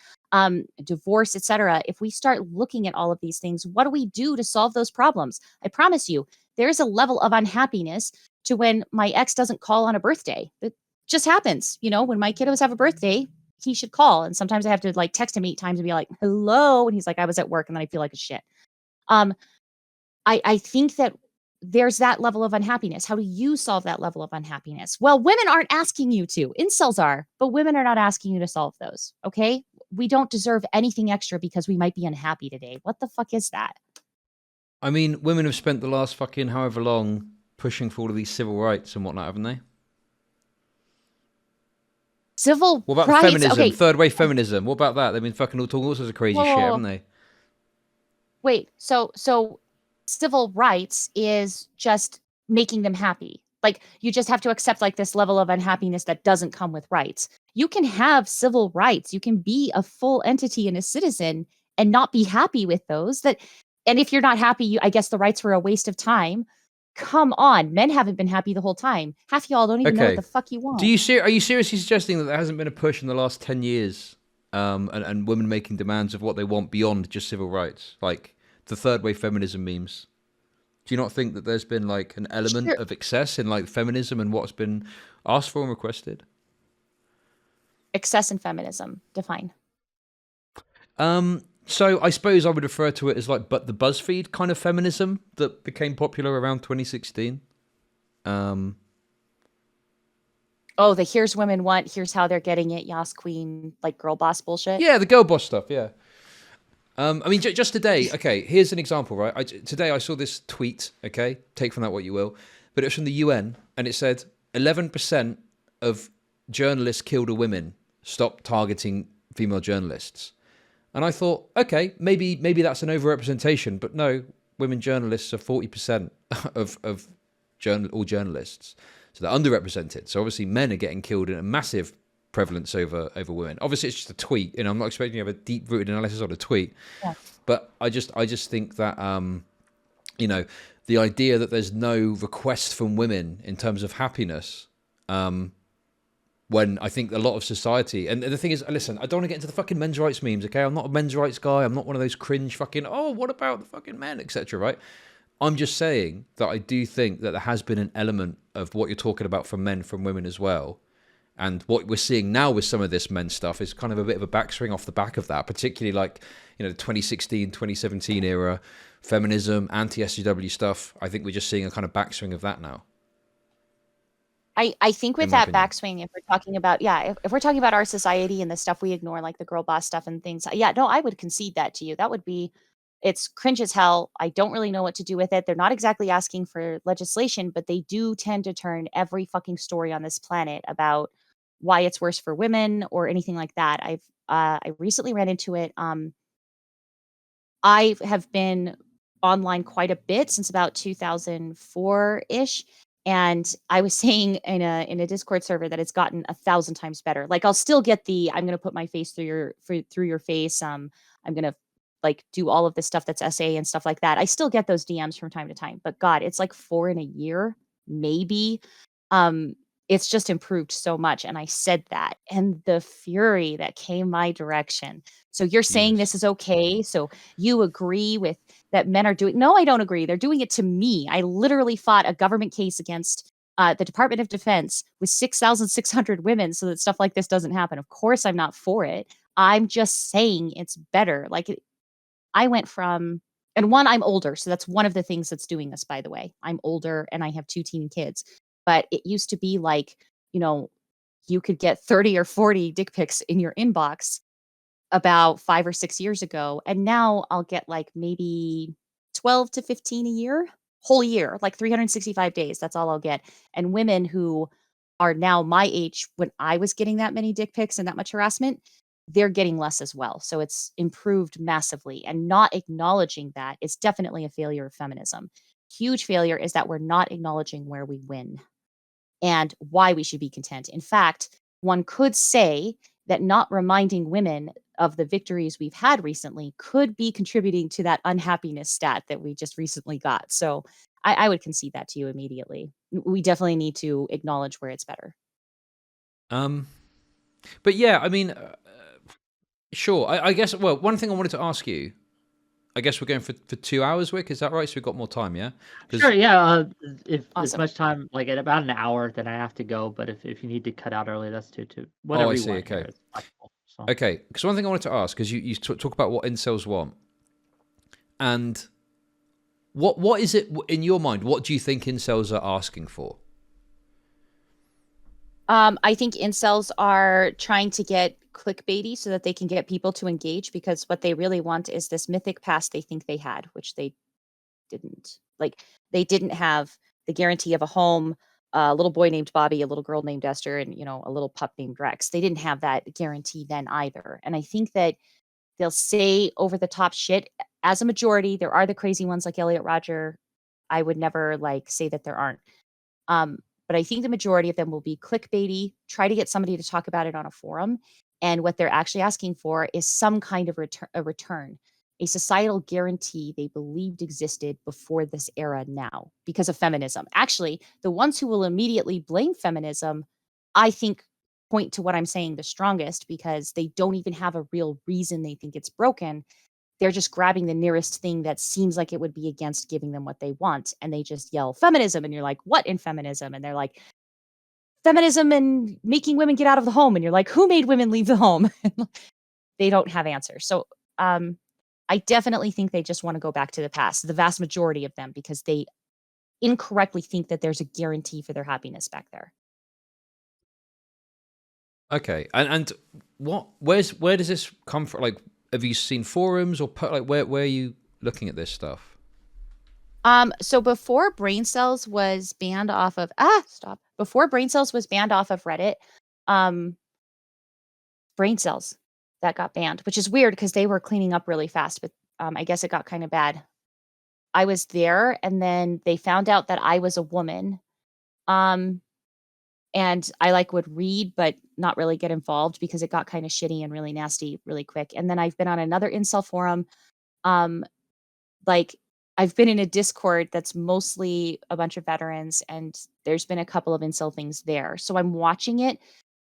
divorce, etc., if we start looking at all of these things, what do we do to solve those problems? I promise you, there's a level of unhappiness to when my ex doesn't call on a birthday. It just happens. When my kiddos have a birthday, he should call. And sometimes I have to like text him 8 times and be like, hello. And he's like, I was at work, and then I feel like a shit. Um, I think that there's that level of unhappiness. How do you solve that level of unhappiness? Well, women aren't asking you to. Incels are, but women are not asking you to solve those. Okay? We don't deserve anything extra because we might be unhappy today. What the fuck is that? I mean, women have spent the last fucking however long pushing for all of these civil rights and whatnot, haven't they? Civil What about rights. feminism? Okay. Third wave feminism. What about that? They've been fucking all sorts of crazy Whoa, shit, whoa, whoa. haven't they? Wait. So civil rights is just making them happy. Like you just have to accept like this level of unhappiness that doesn't come with rights. You can have civil rights. You can be a full entity and a citizen and not be happy with those. And if you're not happy, I guess the rights were a waste of time. Come on, men haven't been happy the whole time. Half y'all don't even know what Okay. the fuck you want. Are you seriously suggesting that there hasn't been a push in the last 10 years and women making demands of what they want beyond just civil rights? Like the third wave feminism memes. Do you not think that there's been like an element Sure. of excess in like feminism and what's been asked for and requested? Excess in feminism. Define. So I suppose I would refer to it as like but the BuzzFeed kind of feminism that became popular around 2016. Oh, the here's women want, here's how they're getting it, Yas Queen, like girl boss bullshit. Yeah, the girl boss stuff. Yeah. I mean, just today. Okay, here's an example, right? Today I saw this tweet. Okay, take from that what you will, but it was from the UN, and it said 11% of journalists killed are women. Stop targeting female journalists. And I thought, okay, maybe that's an overrepresentation, but no, women journalists are 40% of all journalists, so they're underrepresented. So obviously, men are getting killed in a massive prevalence over women. Obviously, it's just a tweet. I'm not expecting you to have a deep rooted analysis on a tweet, Yeah. but I just think that the idea that there's no request from women in terms of happiness. When I think a lot of society, and the thing is, listen, I don't want to get into the fucking men's rights memes, okay? I'm not a men's rights guy. I'm not one of those cringe fucking, oh, what about the fucking men, etc., right? I'm just saying that I do think that there has been an element of what you're talking about from men, from women as well. And what we're seeing now with some of this men's stuff is kind of a bit of a backswing off the back of that, particularly like, the 2016, 2017 era, feminism, anti-SJW stuff. I think we're just seeing a kind of backswing of that now. I think with In my that opinion. backswing, if we're talking about, if we're talking about our society and the stuff we ignore, like the girl boss stuff and things, yeah, no, I would concede that to you. That would be, it's cringe as hell. I don't really know what to do with it. They're not exactly asking for legislation, but they do tend to turn every fucking story on this planet about why it's worse for women or anything like that. I recently ran into it. I have been online quite a bit since about 2004-ish, and I was saying in a Discord server that it's gotten 1,000 times better. Like, I'll still get the, "I'm gonna put my face through your face," I'm gonna, like, do all of this stuff that's SA and stuff like that. I still get those DMs from time to time, but god, it's like 4 in a year, maybe. Um, it's just improved so much, and I said that, and the fury that came my direction. "So you're saying Jesus. this is okay? So you agree with that men are doing?" No, I don't agree. They're doing it to me. I literally fought a government case against the Department of Defense with 6,600 women so that stuff like this doesn't happen. Of course, I'm not for it. I'm just saying it's better. Like, I went from, and one, I'm older, so that's one of the things that's doing this, by the way. I'm older and I have 2 teen kids. But it used to be like, you know, you could get 30 or 40 dick pics in your inbox about 5 or 6 years ago, and now I'll get, like, maybe 12 to 15 a year, whole year, like 365 days, that's all I'll get, and women who are now my age when I was getting that many dick pics and that much harassment, they're getting less as well, so it's improved massively, and not acknowledging that is definitely a failure of feminism. Huge failure is that we're not acknowledging where we win and why we should be content. In fact, one could say that not reminding women of the victories we've had recently could be contributing to that unhappiness stat that we just recently got. So I would concede that to you immediately. We definitely need to acknowledge where it's better. But yeah, I mean, sure. I guess. Well, one thing I wanted to ask you. I guess we're going for 2 hours, Wick. Is that right? So we've got more time, yeah? Sure, yeah. If as Awesome. much time, like at about an hour, then I have to go. But if you need to cut out early, that's too. Oh, I Whatever you see. want here Okay. is flexible. So Okay. Because one thing I wanted to ask, because you talk about what incels want, and what is it in your mind? What do you think incels are asking for? I think incels are trying to get clickbaity so that they can get people to engage because what they really want is this mythic past they think they had, which they didn't. Like, they didn't have the guarantee of a home, a little boy named Bobby, a little girl named Esther, and, a little pup named Rex. They didn't have that guarantee then either. And I think that they'll say over the top shit as a majority. There are the crazy ones like Elliot Rodger. I would never like say that there aren't. Um, but I think the majority of them will be clickbaity, try to get somebody to talk about it on a forum. And what they're actually asking for is some kind of return, a societal guarantee they believed existed before this era now because of feminism. Actually, the ones who will immediately blame feminism, I think, point to what I'm saying the strongest because they don't even have a real reason they think it's broken. They're just grabbing the nearest thing that seems like it would be against giving them what they want, and they just yell feminism, and you're like, "What in feminism?" And they're like, "Feminism and making women get out of the home," and you're like, "Who made women leave the home?" They don't have answers. So, I definitely think they just wanna go back to the past, the vast majority of them, because they incorrectly think that there's a guarantee for their happiness back there. Okay, and where does this come from? Like, have you seen forums or like where are you looking at this stuff? So before brain cells was banned off of stop. Before brain cells was banned off of Reddit, um, brain cells that got banned, which is weird because they were cleaning up really fast, but I guess it got kind of bad. I was there, and then they found out that I was a woman. Um, and I like would read, but not really get involved because it got kind of shitty and really nasty really quick. And then I've been on another incel forum. Um, like I've been in a Discord that's mostly a bunch of veterans, and there's been a couple of incel things there. So I'm watching it.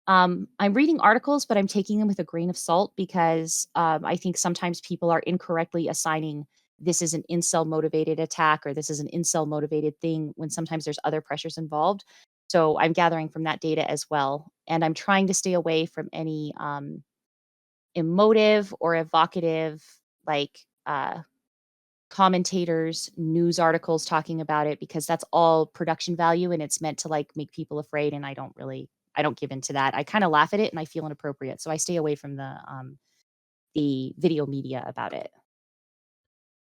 I'm reading articles, but I'm taking them with a grain of salt because I think sometimes people are incorrectly assigning this is an incel motivated attack or this is an incel motivated thing when sometimes there's other pressures involved. So I'm gathering from that data as well. And I'm trying to stay away from any emotive or evocative, like, commentators, news articles talking about it because that's all production value and it's meant to like make people afraid and I don't give into that. I kind of laugh at it and I feel inappropriate. So I stay away from the video media about it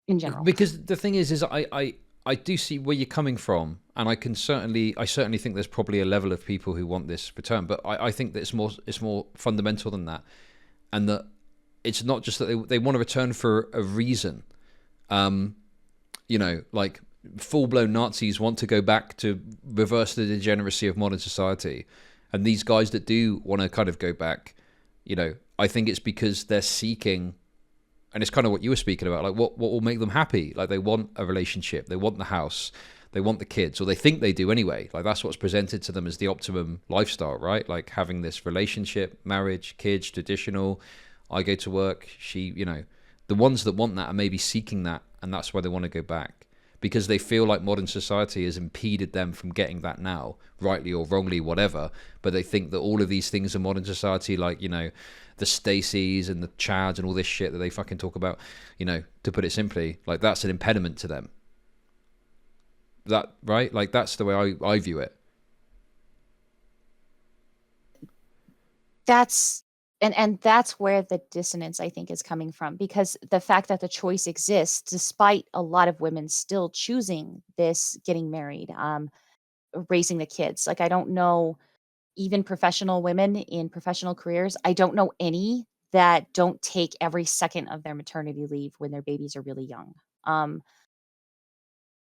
in general. Because the thing is I do see where you're coming from, and I certainly think there's probably a level of people who want this return, but I think that it's more fundamental than that, and that it's not just that they want to return for a reason. You know, like full-blown Nazis want to go back to reverse the degeneracy of modern society, and these guys that do want to kind of go back, you know, I think it's because they're seeking, and it's kind of what you were speaking about, like what will make them happy. Like they want a relationship, they want the house, they want the kids, or they think they do anyway. Like that's what's presented to them as the optimum lifestyle, right? Like having this relationship, marriage, kids, traditional. I go to work, she, you know, the ones that want that are maybe seeking that, and that's why they want to go back, because they feel like modern society has impeded them from getting that now, rightly or wrongly, whatever. But they think that all of these things in modern society, like, you know, the Stacys and the Chads and all this shit that they fucking talk about, you know, to put it simply, like that's an impediment to them. That, right? Like that's the way I view it. That's and that's where the dissonance I think is coming from because the fact that the choice exists despite a lot of women still choosing this getting married, raising the kids. Like I don't know even professional women in professional careers, I don't know any that don't take every second of their maternity leave when their babies are really young. Um,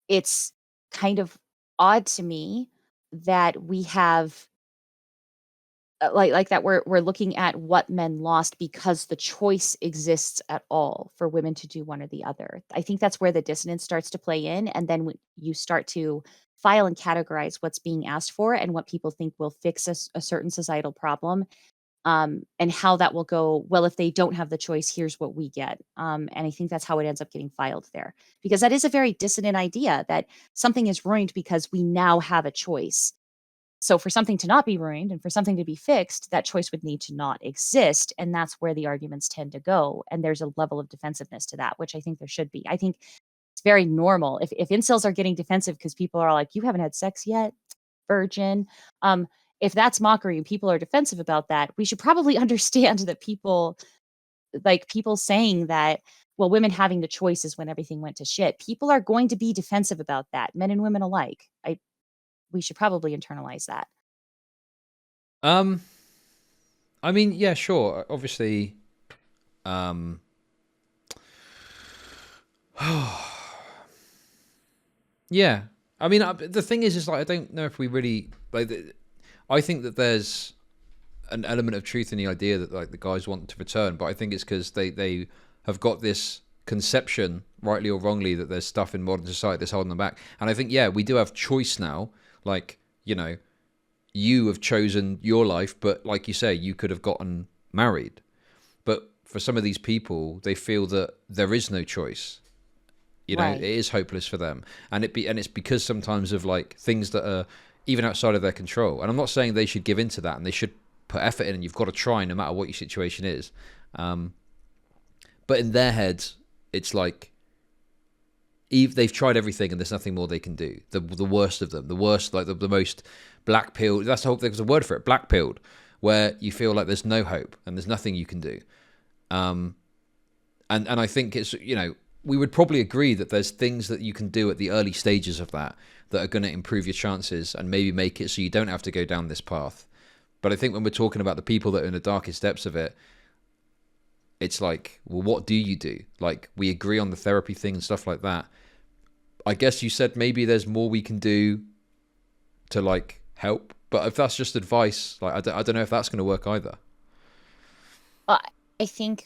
it's kind of odd to me that we have like that we're looking at what men lost because the choice exists at all for women to do one or the other. I think that's where the dissonance starts to play in, and then when you start to file and categorize what's being asked for and what people think will fix a certain societal problem, and how that will go. Well, if they don't have the choice, here's what we get. And I think that's how it ends up getting filed there, because that is a very dissonant idea that something is ruined because we now have a choice. So for something to not be ruined and for something to be fixed, that choice would need to not exist. And that's where the arguments tend to go. And there's a level of defensiveness to that, which I think there should be. I think it's very normal. If incels are getting defensive because people are like, you haven't had sex yet, virgin. If that's mockery and people are defensive about that, we should probably understand that people saying that, well, women having the choice is when everything went to shit. People are going to be defensive about that, men and women alike. We should probably internalize that. Um, I mean, yeah, sure. Obviously, um, yeah. I mean, the thing is like I don't know if we really like. I think that there's an element of truth in the idea that like the guys want to return, but I think it's because they have got this conception, rightly or wrongly, that there's stuff in modern society that's holding them back. And I think, yeah, we do have choice now. Like, you know, you have chosen your life, but like you say, you could have gotten married. But for some of these people, they feel that there is no choice. You know, it Right. is hopeless for them, and it's because sometimes of like things that are even outside of their control. And I'm not saying they should give into that, and they should put effort in, and you've got to try no matter what your situation is. But in their heads, it's like they've tried everything, and there's nothing more they can do. The worst of them, the worst, like the most black pilled. That's the whole thing. There's a word for it, black pilled, where you feel like there's no hope and there's nothing you can do. And I think it's, we would probably agree that there's things that you can do at the early stages of that are going to improve your chances and maybe make it so you don't have to go down this path. But I think when we're talking about the people that are in the darkest depths of it, it's like, well, what do you do? Like, we agree on the therapy thing and stuff like that. I guess you said maybe there's more we can do to like help, but if that's just advice, like I don't know if that's going to work either. Well, I think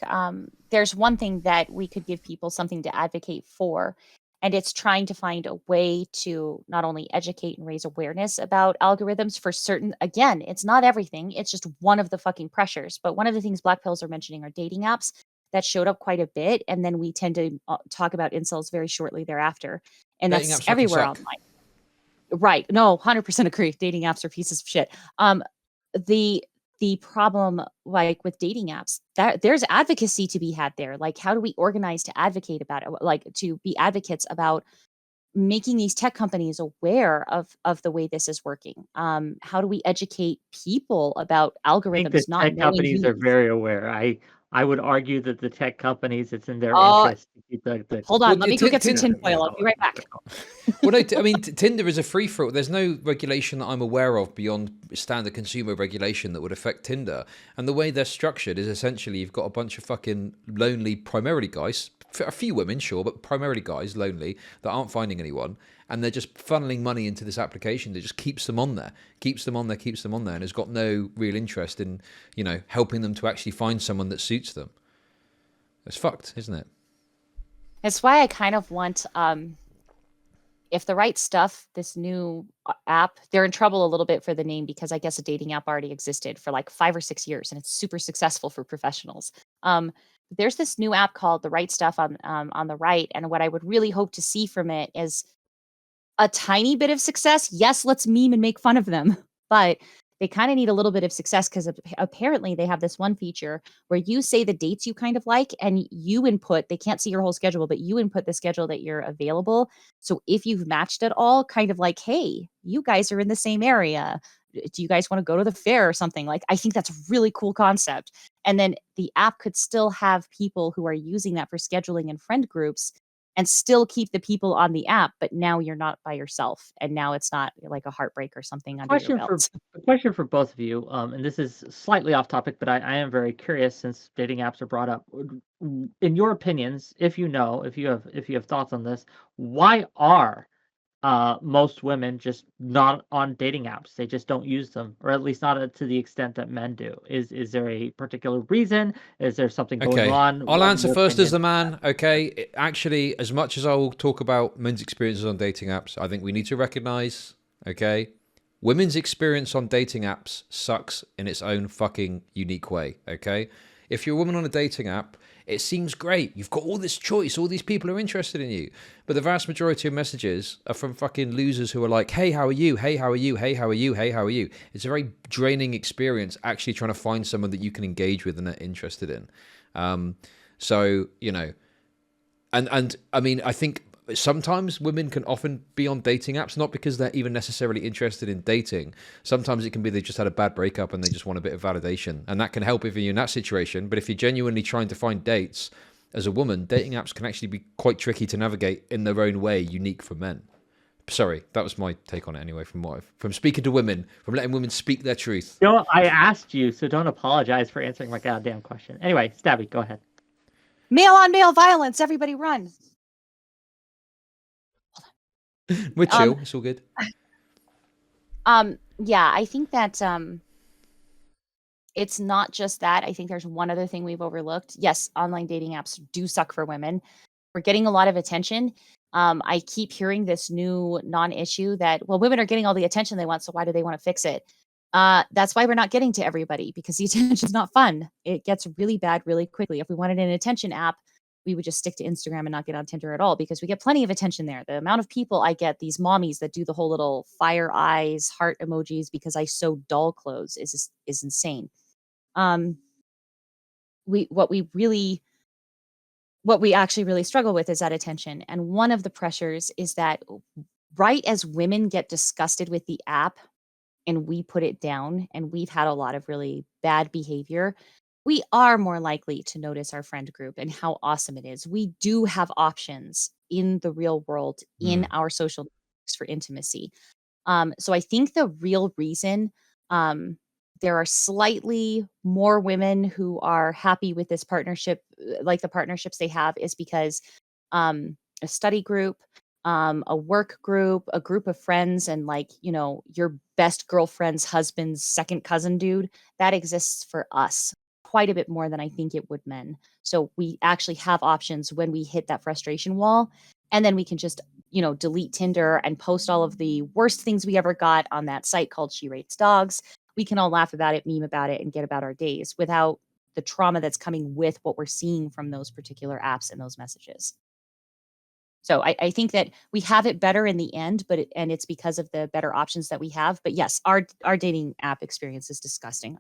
there's one thing that we could give people something to advocate for, and it's trying to find a way to not only educate and raise awareness about algorithms for certain. Again, it's not everything, it's just one of the fucking pressures. But one of the things black pills are mentioning are dating apps that showed up quite a bit, and then we tend to talk about incels very shortly thereafter, and Dating that's apps fucking everywhere suck. online. Right. No, 100% agree. Dating apps are pieces of shit. The problem, like with dating apps, that there's advocacy to be had there. Like, how do we organize to advocate about it? Like, to be advocates about making these tech companies aware of the way this is working. How do we educate people about I think the algorithms not tech knowing companies are humans? very aware. I would argue that the tech companies, it's in their Oh, interest to keep the hold Well, on. Let me go get some tinfoil. I'll be right back. Well, no, I mean, Tinder is a free for all. There's no regulation that I'm aware of beyond standard consumer regulation that would affect Tinder. And the way they're structured is essentially you've got a bunch of fucking lonely, primarily guys, a few women, sure, but primarily guys, lonely, that aren't finding anyone. And they're just funneling money into this application that just keeps them on there, keeps them on there, keeps them on there, and has got no real interest in, helping them to actually find someone that suits them. It's fucked, isn't it? That's why I kind of want if the right stuff, this new app, they're in trouble a little bit for the name because I guess a dating app already existed for like 5 or 6 years and it's super successful for professionals. There's this new app called The Right Stuff on the right, and what I would really hope to see from it is a tiny bit of success. Yes, let's meme and make fun of them, but they kind of need a little bit of success because apparently they have this one feature where you say the dates you kind of like and you input, they can't see your whole schedule, but you input the schedule that you're available. So if you've matched at all, kind of like, hey, you guys are in the same area. Do you guys want to go to the fair or something? Like, I think that's a really cool concept. And then the app could still have people who are using that for scheduling in friend groups and still keep the people on the app, but now you're not by yourself, and now it's not like a heartbreak or something under your Question for belt. a question for both of you, and this is slightly off topic, but I am very curious since dating apps are brought up. In your opinions, if you know, if you have thoughts on this, why are most women just not on dating apps? They just don't use them, or at least not to the extent that men do. Is there a particular reason? Is there something going Okay, on? I'll What are answer your first as opinions? the man. Okay, actually, as much as I will talk about men's experiences on dating apps, I think we need to recognize, okay, women's experience on dating apps sucks in its own fucking unique way, okay? If you're a woman on a dating app, it seems great. You've got all this choice, all these people are interested in you. But the vast majority of messages are from fucking losers who are like, hey, how are you? Hey, how are you? Hey, how are you? Hey, how are you? It's a very draining experience actually trying to find someone that you can engage with and are interested in. So, and I mean, I think sometimes women can often be on dating apps, not because they're even necessarily interested in dating. Sometimes it can be they just had a bad breakup and they just want a bit of validation. And that can help if you're in that situation. But if you're genuinely trying to find dates as a woman, dating apps can actually be quite tricky to navigate in their own way, unique for men. Sorry, that was my take on it anyway, from speaking to women, from letting women speak their truth. No, I asked you, so don't apologize for answering my goddamn question. Anyway, Stabby, go ahead. Male on male violence, everybody run. We're chill, it's all good. Yeah, I think that it's not just that. I think there's one other thing we've overlooked. Yes, online dating apps do suck for women. We're getting a lot of attention. I keep hearing this new non-issue that, well, women are getting all the attention they want, so why do they want to fix it? That's why we're not getting to everybody, because the attention's not fun. It gets really bad really quickly. If we wanted an attention app, we would just stick to Instagram and not get on Tinder at all, because we get plenty of attention there. The amount of people I get, these mommies that do the whole little fire eyes, heart emojis because I sew doll clothes is insane. Um, what we actually really struggle with is that attention. And one of the pressures is that right as women get disgusted with the app and we put it down, and we've had a lot of really bad behavior, we are more likely to notice our friend group and how awesome it is. We do have options in the real world, in our social networks for intimacy. So I think the real reason there are slightly more women who are happy with this partnership, like the partnerships they have, is because a study group, a work group, a group of friends, and like, your best girlfriend's husband's second cousin dude, that exists for us quite a bit more than I think it would men. So we actually have options when we hit that frustration wall. And then we can just, delete Tinder and post all of the worst things we ever got on that site called She Rates Dogs. We can all laugh about it, meme about it, and get about our days without the trauma that's coming with what we're seeing from those particular apps and those messages. So I think that we have it better in the end, and it's because of the better options that we have. But yes, our dating app experience is disgusting.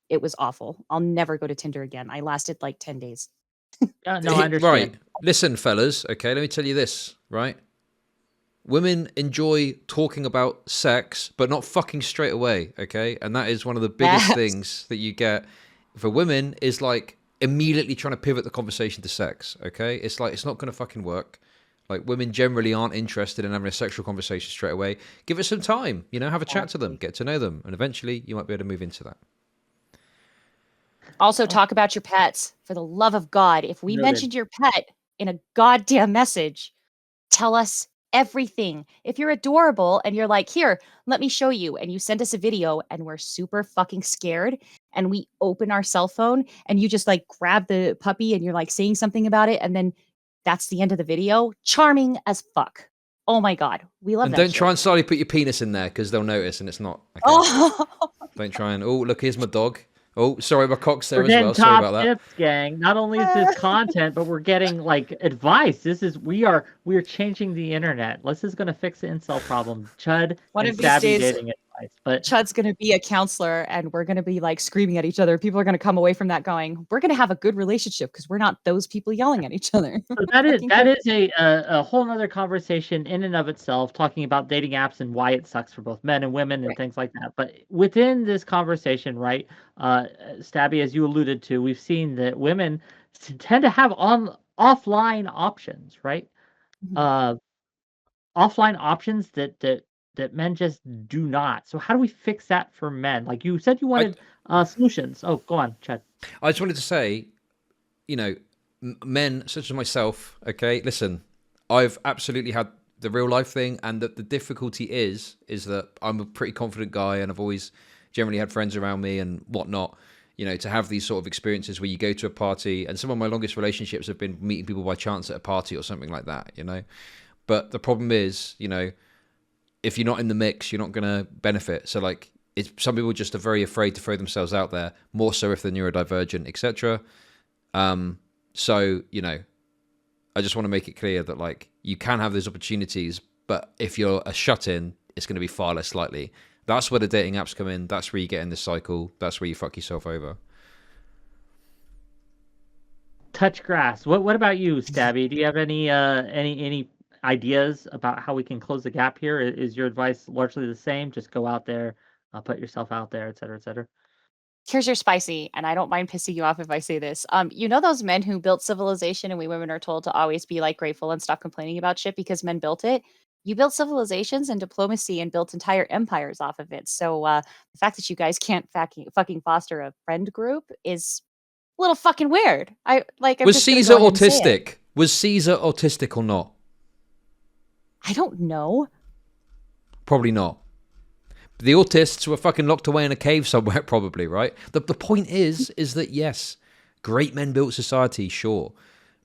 It was awful. I'll never go to Tinder again. I lasted like 10 days. No, I understand. Right. Listen, fellas, okay, let me tell you this, right? Women enjoy talking about sex, but not fucking straight away, okay? And that is one of the biggest Yes. things that you get for women is like immediately trying to pivot the conversation to sex, okay? It's like, it's not going to fucking work. Like, women generally aren't interested in having a sexual conversation straight away. Give it some time, have a chat to them, get to know them, and eventually you might be able to move into that. Also, talk about your pets. For the love of God, if we mentioned your pet in a goddamn message, tell us everything. If you're adorable and you're like, here, let me show you, and you send us a video and we're super fucking scared, and we open our cell phone and you just like grab the puppy and you're like saying something about it, and then that's the end of the video. Charming as fuck. Oh my God. We love And that don't shit. try and slightly put your penis in there because they'll notice and it's not. Okay. Oh, Don't try and, oh, look, here's my dog. Oh, sorry, my cock's there We're as getting well. Sorry top about that. tips, gang. Not only is this content, but we're getting like advice. We are changing the internet. This is gonna fix the incel problem. Chud one and of these savvy days, dating advice. But Chud's going to be a counselor and we're going to be like screaming at each other. People are going to come away from that going, we're going to have a good relationship because we're not those people yelling at each other. so that is a whole nother conversation in and of itself, talking about dating apps and why it sucks for both men and women and Right. things like that. But within this conversation, right, Stabby, as you alluded to, we've seen that women tend to have offline options, right? Mhm. Offline options that men just do not. So how do we fix that for men? Like you said, you I, wanted solutions. Oh, go on, Chad. I just wanted to say, men such as myself, okay, listen, I've absolutely had the real life thing, and the difficulty is that I'm a pretty confident guy, and I've always generally had friends around me and whatnot. To have these sort of experiences where you go to a party, and some of my longest relationships have been meeting people by chance at a party or something like that. But the problem is, if you're not in the mix, you're not going to benefit. So like, some people just are very afraid to throw themselves out there, more so if they're neurodivergent, etc. So, I just want to make it clear that like you can have those opportunities, but if you're a shut-in, it's going to be far less likely. That's where the dating apps come in. That's where you get in this cycle. That's where you fuck yourself over. Touch grass. What about you, Stabby? Do you have any ideas about how we can close the gap here? Is your advice largely the same? Just go out there, put yourself out there, et cetera, et cetera. Here's your spicy, and I don't mind pissing you off if I say this. You know those men who built civilization and we women are told to always be like grateful and stop complaining about shit because men built it? You built civilizations and diplomacy and built entire empires off of it. So the fact that you guys can't fucking foster a friend group is a little fucking weird. I'm Was just gonna Caesar go ahead and say it. autistic? Was Caesar autistic or not? I don't know. Probably not. The autists were fucking locked away in a cave somewhere, probably, right? The point is that yes, great men built society, sure.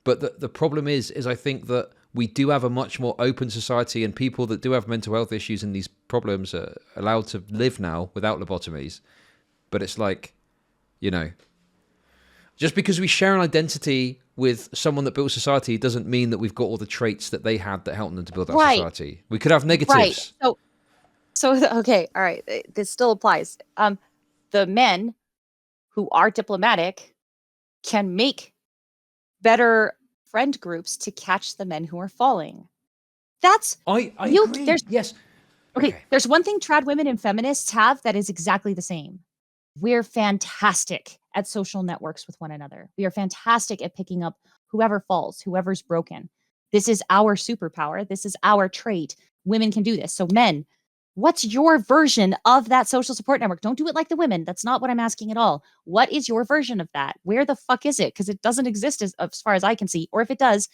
But the problem is I think that we do have a much more open society, and people that do have mental health issues and these problems are allowed to live now without lobotomies. But it's like, just because we share an identity with someone that built society doesn't mean that we've got all the traits that they had that helped them to build that Right. society. We could have negatives. Right. So okay, all right. This still applies. The men who are diplomatic can make better friend groups to catch the men who are falling. That's I agree. There's Yes. okay. There's one thing trad women and feminists have that is exactly the same. We're fantastic at social networks with one another. We are fantastic at picking up whoever falls, whoever's broken. This is our superpower. This is our trait. Women can do this. So, men, what's your version of that social support network? Don't do it like the women. That's not what I'm asking at all. What is your version of that? Where the fuck is it? Because it doesn't exist as far as I can see. Or if it does,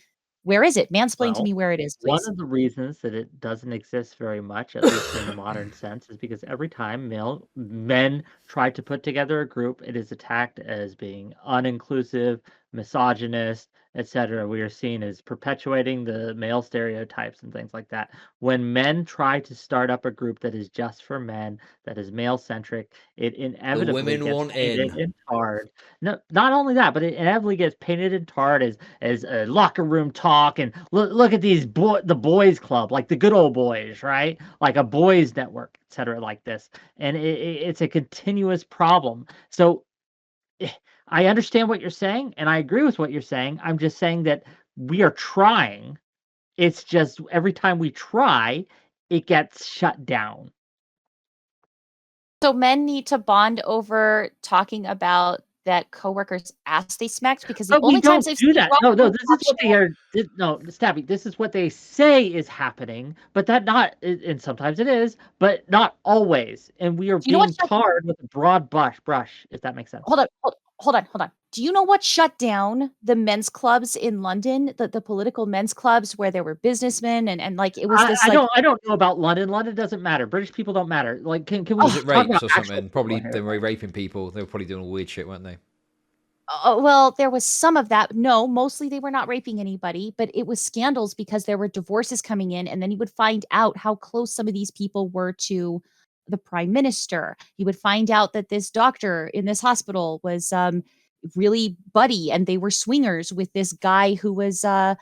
where is it? Mansplain to Well, me where it is, one please. of the reasons that it doesn't exist very much, at least in the modern sense, is because every time men try to put together a group, it is attacked as being uninclusive, misogynist, etc. We are seen as perpetuating the male stereotypes and things like that. When men try to start up a group that is just for men, that is male centric, it The inevitably women gets want painted in. and tarred. No, not only that, but it inevitably gets painted and tarred as a locker room talk, and look at these the boys club, like the good old boys, right? Like a boys network, etc. like this, and it's a continuous problem. So I understand what you're saying, and I agree with what you're saying. I'm just saying that we are trying. It's just every time we try, it gets shut down. So men need to bond over talking about that coworker's ass they smacked because the But we only times don't I've do seen that. grown No, men this talk is what they shit. are. No, Stabby, this is what they say is happening, but that not, and sometimes it is, but not always. And we are Do you know what being tarred with a broad brush, if that makes sense. hold on. Do you know what shut down the men's clubs in London? The political men's clubs where there were businessmen and like it was this like I don't know about London. London doesn't matter. British people don't matter. Like, can we Was oh it talk about rapes or actual something? people Probably here? they were raping people. They were probably doing all weird shit, weren't they? oh, well, there was some of that. No, mostly they were not raping anybody, but it was scandals because there were divorces coming in, and then you would find out how close some of these people were to the prime minister. You would find out that this doctor in this hospital was really buddy, and they were swingers with this guy who was um,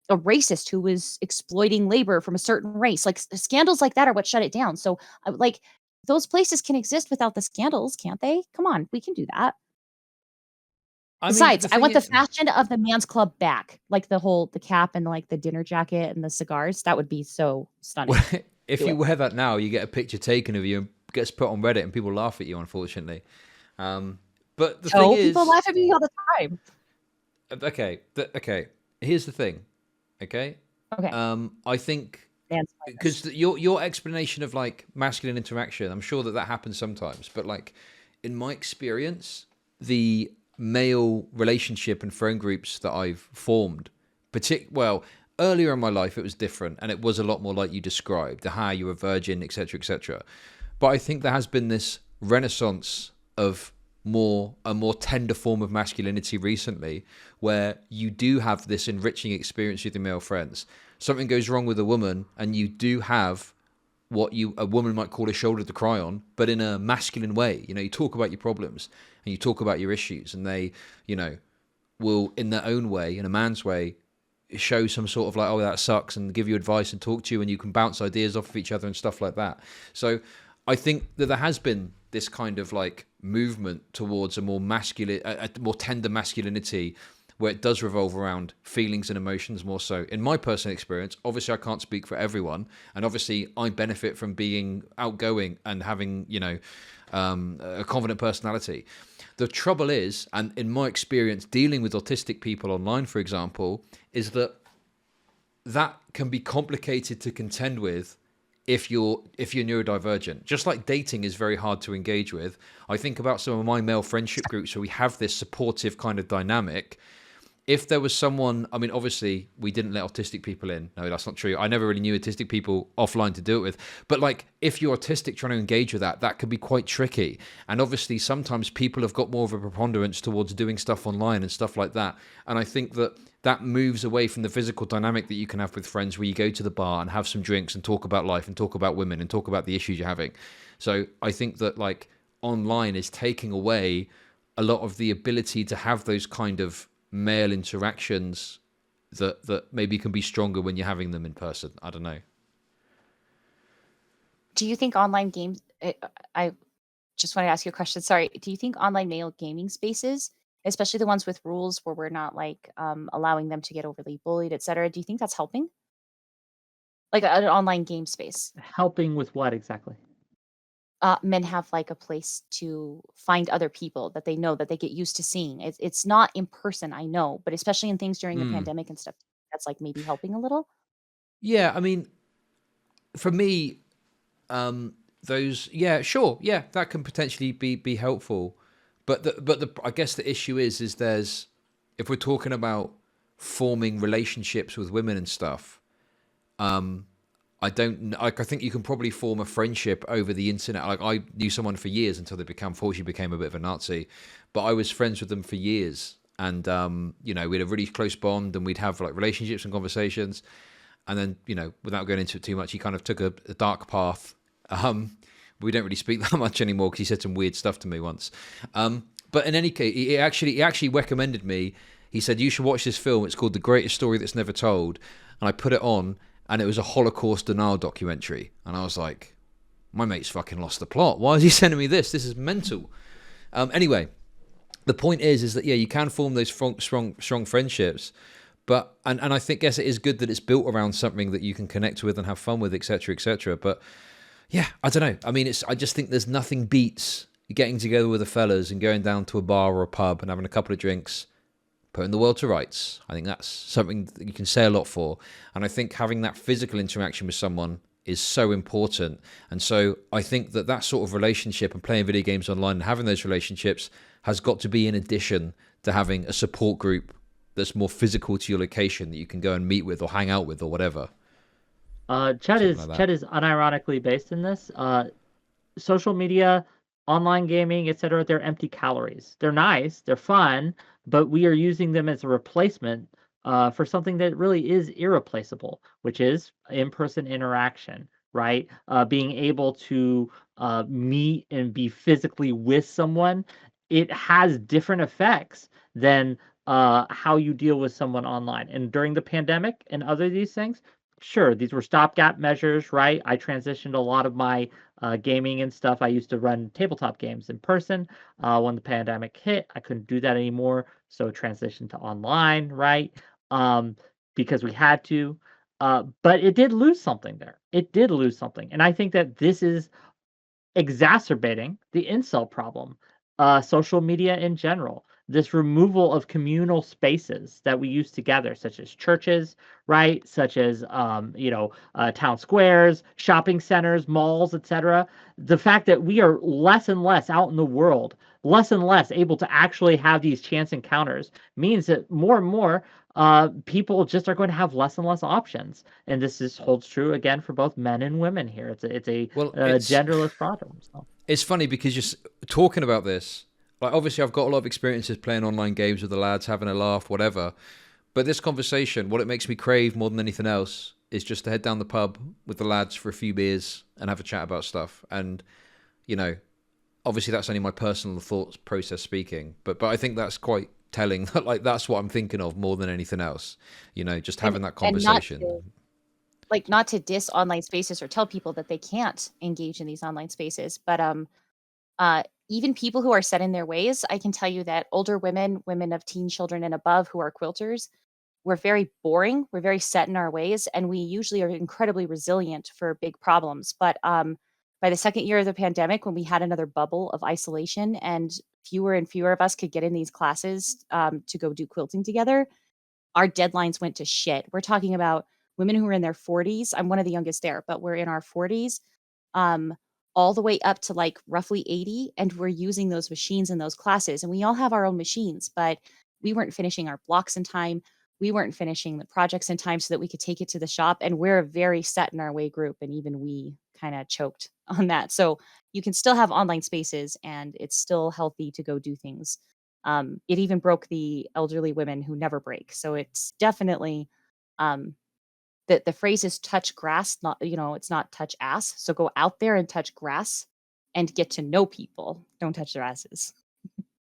a racist who was exploiting labor from a certain race. Like scandals like that are what shut it down. So, like those places can exist without the scandals, can't they? Come on, we can do that. I mean, Besides, the I thing want the is, fashion of the man's club back, like the cap and like the dinner jacket and the cigars. That would be so stunning. if Do you it. wear that now, you get a picture taken of you and gets put on Reddit, and people laugh at you. Unfortunately, but the thing No, people is, laugh at me all the time. okay. Here's the thing. Okay, Okay, I think mansplainers. because your explanation of like masculine interaction, I'm sure that that happens sometimes, but like in my experience, the male relationship and friend groups that I've formed, well, earlier in my life it was different, and it was a lot more like you described, the how you were a virgin, etc., etc. But I think there has been this renaissance of a more tender form of masculinity recently, where you do have this enriching experience with your male friends. Something goes wrong with a woman, and you do have what a woman might call a shoulder to cry on, but in a masculine way. You know, you talk about your problems and you talk about your issues, and they, you know, will in their own way, in a man's way, show some sort of like, oh, that sucks, and give you advice and talk to you, and you can bounce ideas off of each other and stuff like that. So I think that there has been this kind of like movement towards a more masculine, a more tender masculinity, where it does revolve around feelings and emotions more so. In my personal experience, obviously I can't speak for everyone, and obviously I benefit from being outgoing and having, you know, a confident personality. The trouble is, and in my experience dealing with autistic people online, for example, is that that can be complicated to contend with if you're neurodivergent. Just like dating is very hard to engage with, I think about some of my male friendship groups where we have this supportive kind of dynamic. If there was someone, I mean, obviously we didn't let autistic people in. No, that's not true. I never really knew autistic people offline to do it with. But like, if you're autistic trying to engage with that, that could be quite tricky. And obviously sometimes people have got more of a preponderance towards doing stuff online and stuff like that. And I think that that moves away from the physical dynamic that you can have with friends, where you go to the bar and have some drinks and talk about life and talk about women and talk about the issues you're having. So I think that like online is taking away a lot of the ability to have those kind of male interactions that maybe can be stronger when you're having them in person. I don't know. Do you think online games? I just want to ask you a question. Sorry. Do you think online male gaming spaces, especially the ones with rules where we're not like allowing them to get overly bullied, etc., do you think that's helping? Like an online game space? Helping with what exactly? men have like a place to find other people that they know that they get used to seeing. It's not in person, I know, but especially in things during the Mm. pandemic and stuff, that's like maybe helping a little. Yeah, I mean, for me, those, yeah, sure, yeah, that can potentially be helpful, but the I guess the issue is there's, if we're talking about forming relationships with women and stuff, I don't like. I think you can probably form a friendship over the internet. Like, I knew someone for years until they unfortunately became a bit of a Nazi, but I was friends with them for years, and we had a really close bond, and we'd have like relationships and conversations, and then without going into it too much, he kind of took a dark path. We don't really speak that much anymore because he said some weird stuff to me once. But in any case, he actually recommended me. He said, you should watch this film. It's called The Greatest Story That's Never Told. And I put it on, and it was a Holocaust denial documentary. And I was like, my mate's fucking lost the plot. Why is he sending me this? This is mental. Anyway, the point is that, yeah, you can form those strong friendships. But, and I guess it is good that it's built around something that you can connect with and have fun with, etc., etc. But yeah, I don't know. I mean, I just think there's nothing beats getting together with the fellas and going down to a bar or a pub and having a couple of drinks, putting the world to rights. I think that's something that you can say a lot for. And I think having that physical interaction with someone is so important. And so I think that sort of relationship and playing video games online and having those relationships has got to be in addition to having a support group that's more physical to your location that you can go and meet with or hang out with or whatever. Chud is unironically based in this. Social media, online gaming, etc. They're empty calories. They're nice, they're fun, but we are using them as a replacement for something that really is irreplaceable, which is in-person interaction, right? Being able to meet and be physically with someone, it has different effects than how you deal with someone online. And during the pandemic and other these things, sure, these were stopgap measures, right? I transitioned a lot of my gaming and stuff. I used to run tabletop games in person. When the pandemic hit, I couldn't do that anymore, so transitioned to online, right? Because we had to. But it did lose something there. It did lose something, and I think that this is exacerbating the incel problem. Social media in general, this removal of communal spaces that we use together, such as churches, right? Such as town squares, shopping centers, malls, etc. The fact that we are less and less out in the world, less and less able to actually have these chance encounters, means that more and more people just are going to have less and less options. And this holds true again for both men and women here. It's a genderless problem. So. It's funny because you're talking about this. Like, obviously, I've got a lot of experiences playing online games with the lads, having a laugh, whatever. But this conversation, what it makes me crave more than anything else is just to head down the pub with the lads for a few beers and have a chat about stuff. And, obviously that's only my personal thoughts process speaking, but I think that's quite telling. Like, that's what I'm thinking of more than anything else. Just having that conversation. Not to diss online spaces or tell people that they can't engage in these online spaces, but even people who are set in their ways, I can tell you that older women of teen children and above who are quilters, we're very boring, we're very set in our ways, and we usually are incredibly resilient for big problems. But by the second year of the pandemic, when we had another bubble of isolation and fewer and fewer of us could get in these classes to go do quilting together, our deadlines went to shit. We're talking about women who are in their 40s. I'm one of the youngest there, but we're in our 40s, all the way up to like roughly 80. And we're using those machines in those classes. And we all have our own machines, but we weren't finishing our blocks in time. We weren't finishing the projects in time so that we could take it to the shop. And we're a very set in our way group. And even we kind of choked on that. So you can still have online spaces and it's still healthy to go do things. It even broke the elderly women who never break. So it's definitely the phrase is touch grass, not it's not touch ass. So go out there and touch grass and get to know people. Don't touch their asses.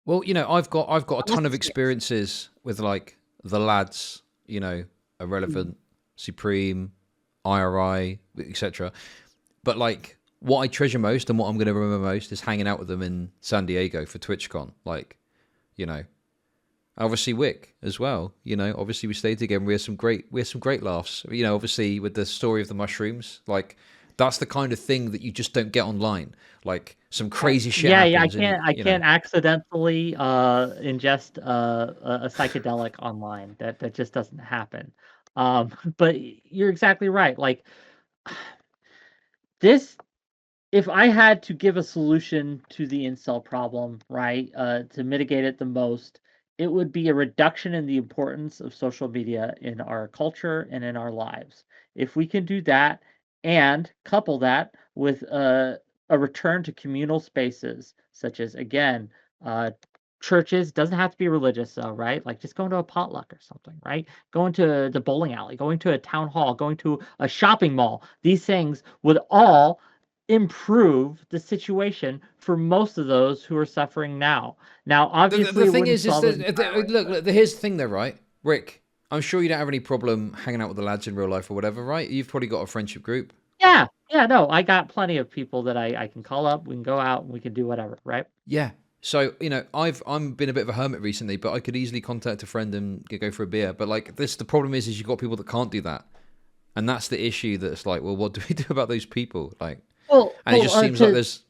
Well, I've got a ton of it's yours. experiences with like the lads, Irrelevant, Supreme, IRI, etc. But like what I treasure most and what I'm going to remember most is hanging out with them in San Diego for TwitchCon. Like, obviously Wick as well. Obviously we stayed together. We had some great laughs. Obviously with the story of the mushrooms, like That's the kind of thing that you just don't get online. Like some crazy shit Yeah, happens, and I can't accidentally ingest a psychedelic online. That just doesn't happen. But you're exactly right. Like this, if I had to give a solution to the incel problem, right, to mitigate it the most, it would be a reduction in the importance of social media in our culture and in our lives. If we can do that and couple that with a return to communal spaces, such as, again, uh, churches, doesn't have to be religious, though, right? Like just going to a potluck or something, right? Going to the bowling alley, going to a town hall, going to a shopping mall. These things would all improve the situation for most of those who are suffering now. Now, obviously, the it thing wouldn't is solve it look, here's the thing though, right, Rick? I'm sure you don't have any problem hanging out with the lads in real life or whatever, right? You've probably got a friendship group. Yeah, no, I got plenty of people that I can call up. We can go out and we can do whatever, right? Yeah. So I'm been a bit of a hermit recently, but I could easily contact a friend and go for a beer. But like this, the problem is you've got people that can't do that, and that's the issue. That's like, well, what do we do about those people? Like, and it just seems like there's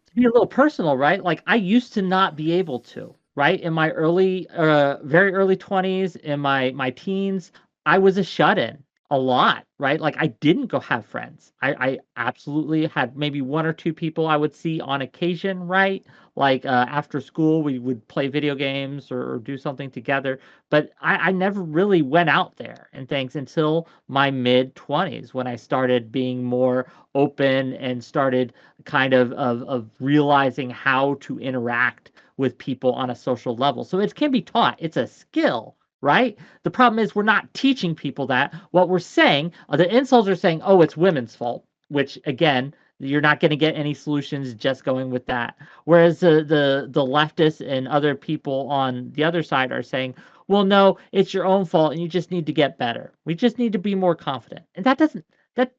to be a little personal, right? Like I used to not be able to, right? In my very early 20s, in my teens, I was a shut-in a lot, right? Like I didn't go have friends. I absolutely had maybe one or two people I would see on occasion, right? Like after school, we would play video games or do something together. But I never really went out there and things until my mid 20s when I started being more open and started kind of realizing how to interact with people on a social level. So it can be taught. It's a skill, right? The problem is we're not teaching people that. What we're saying, the incels are saying, oh, it's women's fault, which again, you're not going to get any solutions just going with that. Whereas the leftists and other people on the other side are saying, well, no, it's your own fault and you just need to get better. We just need to be more confident. And that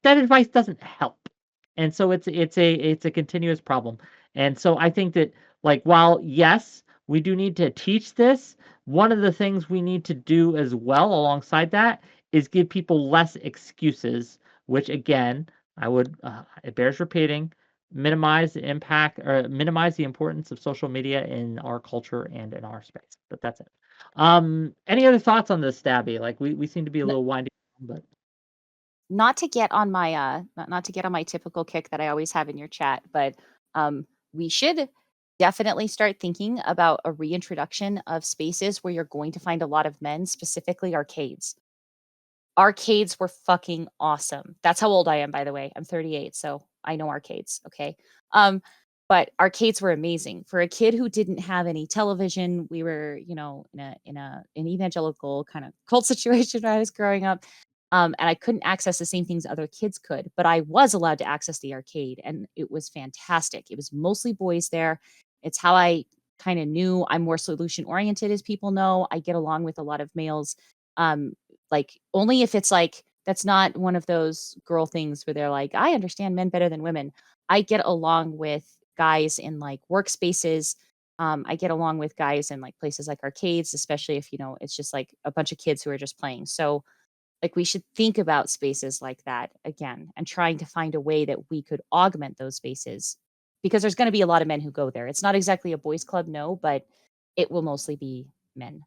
advice doesn't help. And so it's a continuous problem. And so I think that like while yes, we do need to teach this, one of the things we need to do as well alongside that is give people less excuses, which again, I would it bears repeating, minimize the impact or minimize the importance of social media in our culture and in our space. But that's it. Any other thoughts on this, Stabby? Like we seem to be a little windy, but Not to get on my not to get on my typical kick that I always have in your chat, but we should definitely start thinking about a reintroduction of spaces where you're going to find a lot of men, specifically arcades. Arcades were fucking awesome. That's how old I am, by the way. I'm 38, so I know arcades. Okay. Um, but arcades were amazing for a kid who didn't have any television. We were, in an evangelical kind of cult situation when I was growing up. And I couldn't access the same things other kids could, but I was allowed to access the arcade, and it was fantastic. It was mostly boys there. It's how I kind of knew I'm more solution oriented, as people know. I get along with a lot of males. Um, like only if it's like that's not one of those girl things where they're like, I understand men better than women. I get along with guys in like workspaces. I get along with guys in like places like arcades, especially if it's just like a bunch of kids who are just playing. So like we should think about spaces like that again and trying to find a way that we could augment those spaces because there's going to be a lot of men who go there. It's not exactly a boys club, no, but it will mostly be men.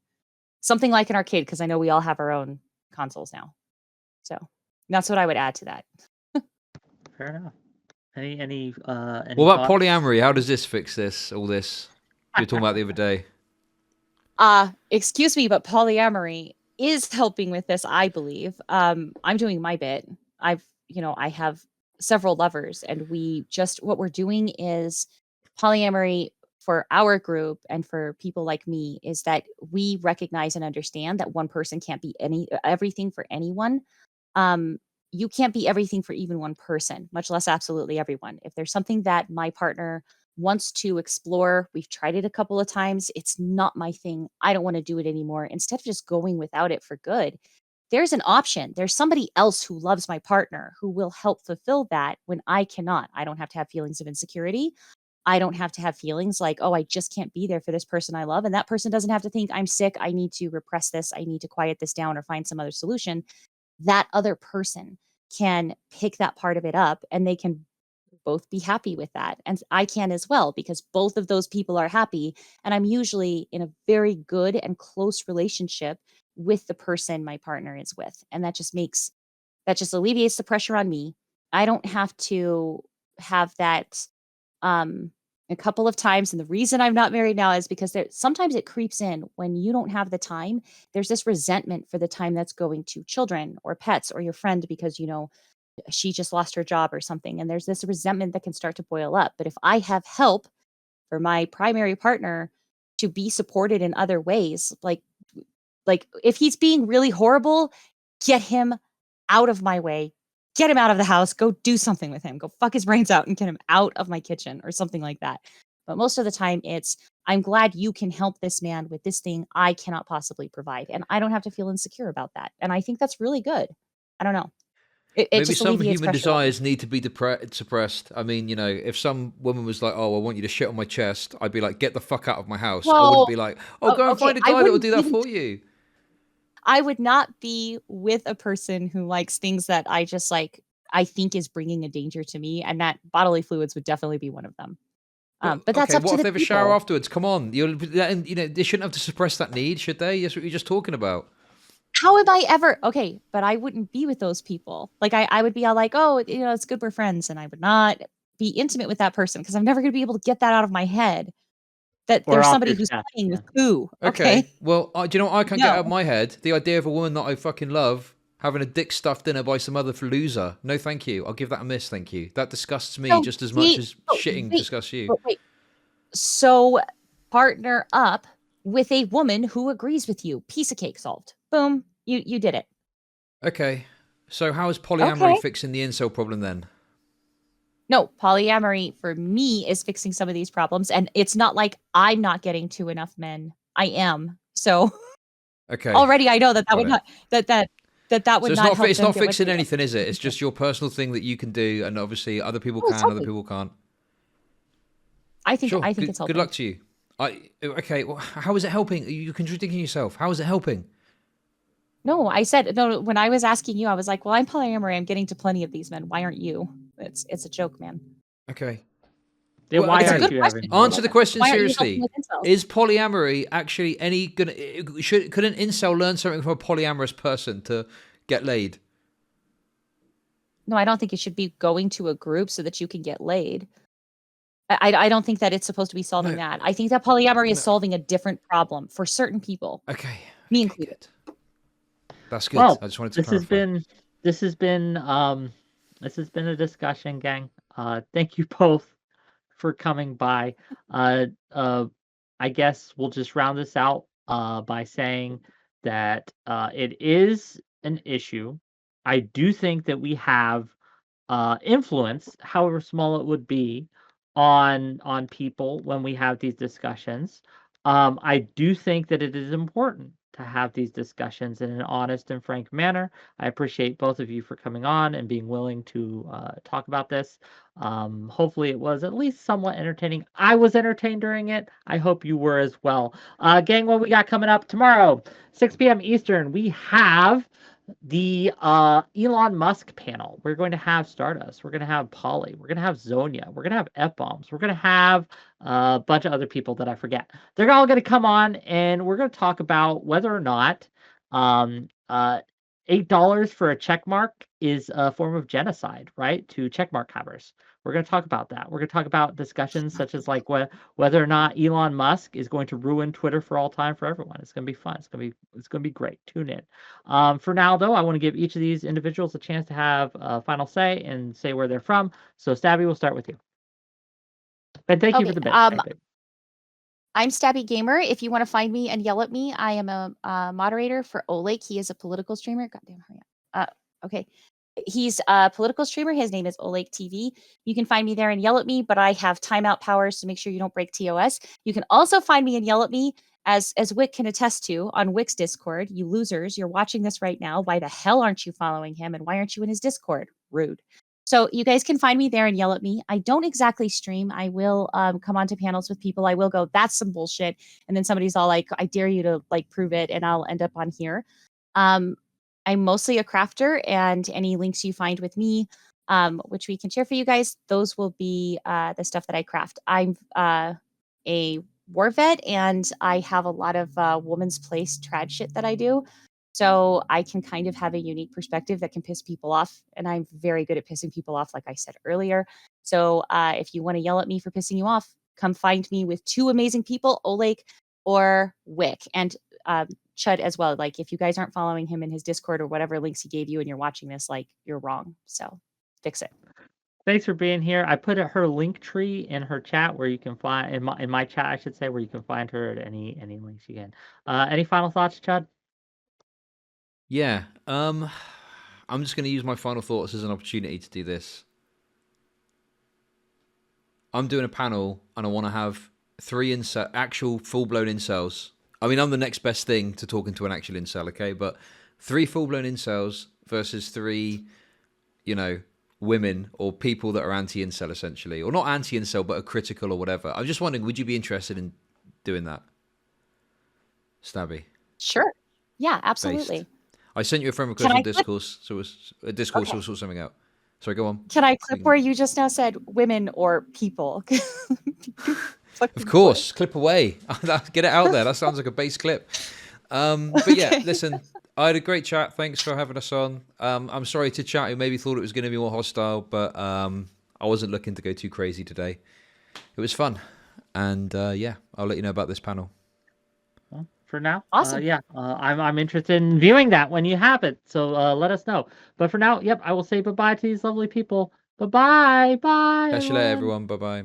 Something like an arcade because I know we all have our own consoles now. So that's what I would add to that. fair enough. Any what about thoughts? polyamory? How does this fix this? All this you were talking about the other day. Excuse me, but polyamory is helping with this, I believe. I'm doing my bit. I have several lovers, and what we're doing is polyamory for our group and for people like me is that we recognize and understand that one person can't be everything for anyone. Um, you can't be everything for even one person, much less absolutely everyone. If there's something that my partner wants to explore, we've tried it a couple of times, it's not my thing, I don't want to do it anymore, instead of just going without it for good, there's an option. There's somebody else who loves my partner who will help fulfill that when I cannot. I don't have to have feelings of insecurity. I don't have to have feelings like, oh, I just can't be there for this person I love. And that person doesn't have to think I'm sick. I need to repress this. I need to quiet this down or find some other solution. That other person can pick that part of it up and they can both be happy with that. And I can as well, because both of those people are happy. And I'm usually in a very good and close relationship with the person my partner is with. And that just alleviates the pressure on me. I don't have to have that a couple of times. And the reason I'm not married now is because sometimes it creeps in when you don't have the time. There's this resentment for the time that's going to children or pets or your friend because, she just lost her job or something. And there's this resentment that can start to boil up. But if I have help for my primary partner to be supported in other ways, like if he's being really horrible, get him out of my way. Get him out of the house. Go do something with him. Go fuck his brains out and get him out of my kitchen or something like that. But most of the time it's, I'm glad you can help this man with this thing I cannot possibly provide. And I don't have to feel insecure about that. And I think that's really good. I don't know. It Maybe just some alleviates human pressure on me. desires need to be suppressed. I mean, if some woman was like, "Oh, I want you to shit on my chest," I'd be like, "Get the fuck out of my house." I wouldn't Well, be like, "Oh, go and okay, find a guy that will do that for you." I would not be with a person who likes things that I just I think is bringing a danger to me, and that bodily fluids would definitely be one of them. But that's okay, up what to if the they have a shower people. afterwards? Come on, they shouldn't have to suppress that need, should they? That's what you're just talking about. How am I ever okay? But I wouldn't be with those people. Like I would be all like, oh, it's good we're friends, and I would not be intimate with that person because I'm never going to be able to get that out of my head. That Or there's off somebody your who's chest. playing Yeah. with poo. Okay, Okay, well, do you know what I can't get out of no. my head? The idea of a woman that I fucking love having a dick stuffed in her by some other loser. No, thank you. I'll give that a miss, thank you. That disgusts me So just as much see, as oh, shitting wait, disgusts you. but wait. So partner up with a woman who agrees with you. Piece of cake solved. Boom. You did it. Okay, so how is polyamory Okay. fixing the incel problem then? No, polyamory for me is fixing some of these problems. And it's not like I'm not getting to enough men. I am. So Okay, already I know that got would it. not that So would not help it's them not get what fixing they want. anything, is it? It's just your personal thing that you can do, and obviously other people Oh, it's can, other helping. people can't. I Sure. think it's Good helping. luck to you. Okay. Well, how is it helping? You're contradicting yourself. How is it helping? No, I said no when I was asking you, I was like, well, I'm polyamory. I'm getting to plenty of these men. Why aren't you? It's a joke, man. Okay. Then Well, why It's a okay. aren't good you question. having more Answer of the them? question Why aren't you helping seriously. with incels? Is polyamory actually any gonna? Could an incel learn something from a polyamorous person to get laid? No, I don't think you should be going to a group so that you can get laid. I don't think that it's supposed to be solving No. that. I think that polyamory is No. solving a different problem for certain people, Okay. me Okay. included. Good. That's good. Well, I just wanted to this has clarify. been this has been um this has been a discussion, gang. Thank you both for coming by. Uh, uh, I guess we'll just round this out by saying that it is an issue. I do think that we have influence, however small it would be, on people when we have these discussions. I do think that it is important to have these discussions in an honest and frank manner. I appreciate both of you for coming on and being willing to talk about this. Hopefully, it was at least somewhat entertaining. I was entertained during it. I hope you were as well. Gang, what we got coming up tomorrow, 6 p.m. Eastern, we have the Elon Musk panel. We're going to have Stardust. We're going to have Polly. We're going to have Zonia. We're going to have F-Bombs. We're going to have a bunch of other people that I forget. They're all going to come on, and we're going to talk about whether or not um, uh, $8 for a check mark is a form of genocide, right? To check mark havers. We're going to talk about that. We're going to talk about discussions such as like whether or not Elon Musk is going to ruin Twitter for all time for everyone. It's going to be fun. It's going to be great. Tune in. For now, though, I want to give each of these individuals a chance to have a final say and say where they're from. So, Stabby, we'll start with you. And thank you for Okay. the bit. I'm Stabby Gamer. If you want to find me and yell at me, I am a moderator for Oleg. He is a political streamer. Goddamn, hurry up. Okay. He's a political streamer. His name is Oleg TV. You can find me there and yell at me, but I have timeout powers to make sure you don't break TOS. You can also find me and yell at me, as Wick can attest to, on Wick's Discord. You losers, you're watching this right now. Why the hell aren't you following him? And why aren't you in his Discord? Rude. So you guys can find me there and yell at me. I don't exactly stream. I will come onto panels with people. I will go, that's some bullshit. And then somebody's all like, I dare you to like prove it. And I'll end up on here. Um, I'm mostly a crafter, and any links you find with me, which we can share for you guys, those will be the stuff that I craft. I'm a war vet, and I have a lot of woman's place trad shit that I do. So I can kind of have a unique perspective that can piss people off, and I'm very good at pissing people off, like I said earlier. So if you want to yell at me for pissing you off, come find me with two amazing people, Oleg or Wick, and Chud as well. Like, if you guys aren't following him in his Discord or whatever links he gave you and you're watching this, like, you're wrong. So fix it. Thanks for being here. I put her link tree in her chat where you can find in my chat, I should say, where you can find her at any links you can. Any final thoughts, Chud? Yeah. I'm just going to use my final thoughts as an opportunity to do this. I'm doing a panel, and I want to have 3 actual full-blown incels. I mean, I'm the next best thing to talking to an actual incel, okay? But 3 full-blown incels versus 3, women or people that are anti-incel, essentially. Or not anti-incel, but are critical or whatever. I'm just wondering, would you be interested in doing that? Stabby. Sure. Yeah, absolutely. Based. I sent you a friend request on Discourse, so it was a Discourse, so we'll sort something out. Sorry, go on. Can I clip where you just now said women or people? Of course, clip away. Get it out there. That sounds like a base clip. But yeah, listen, I had a great chat. Thanks for having us on. I'm sorry to chat who maybe thought it was going to be more hostile, but I wasn't looking to go too crazy today. It was fun. And yeah, I'll let you know about this panel. Well, for now, awesome. I'm interested in viewing that when you have it. So let us know. But for now, yep, I will say bye-bye to these lovely people. Bye-bye. Bye. Catch you later, everyone. Bye-bye.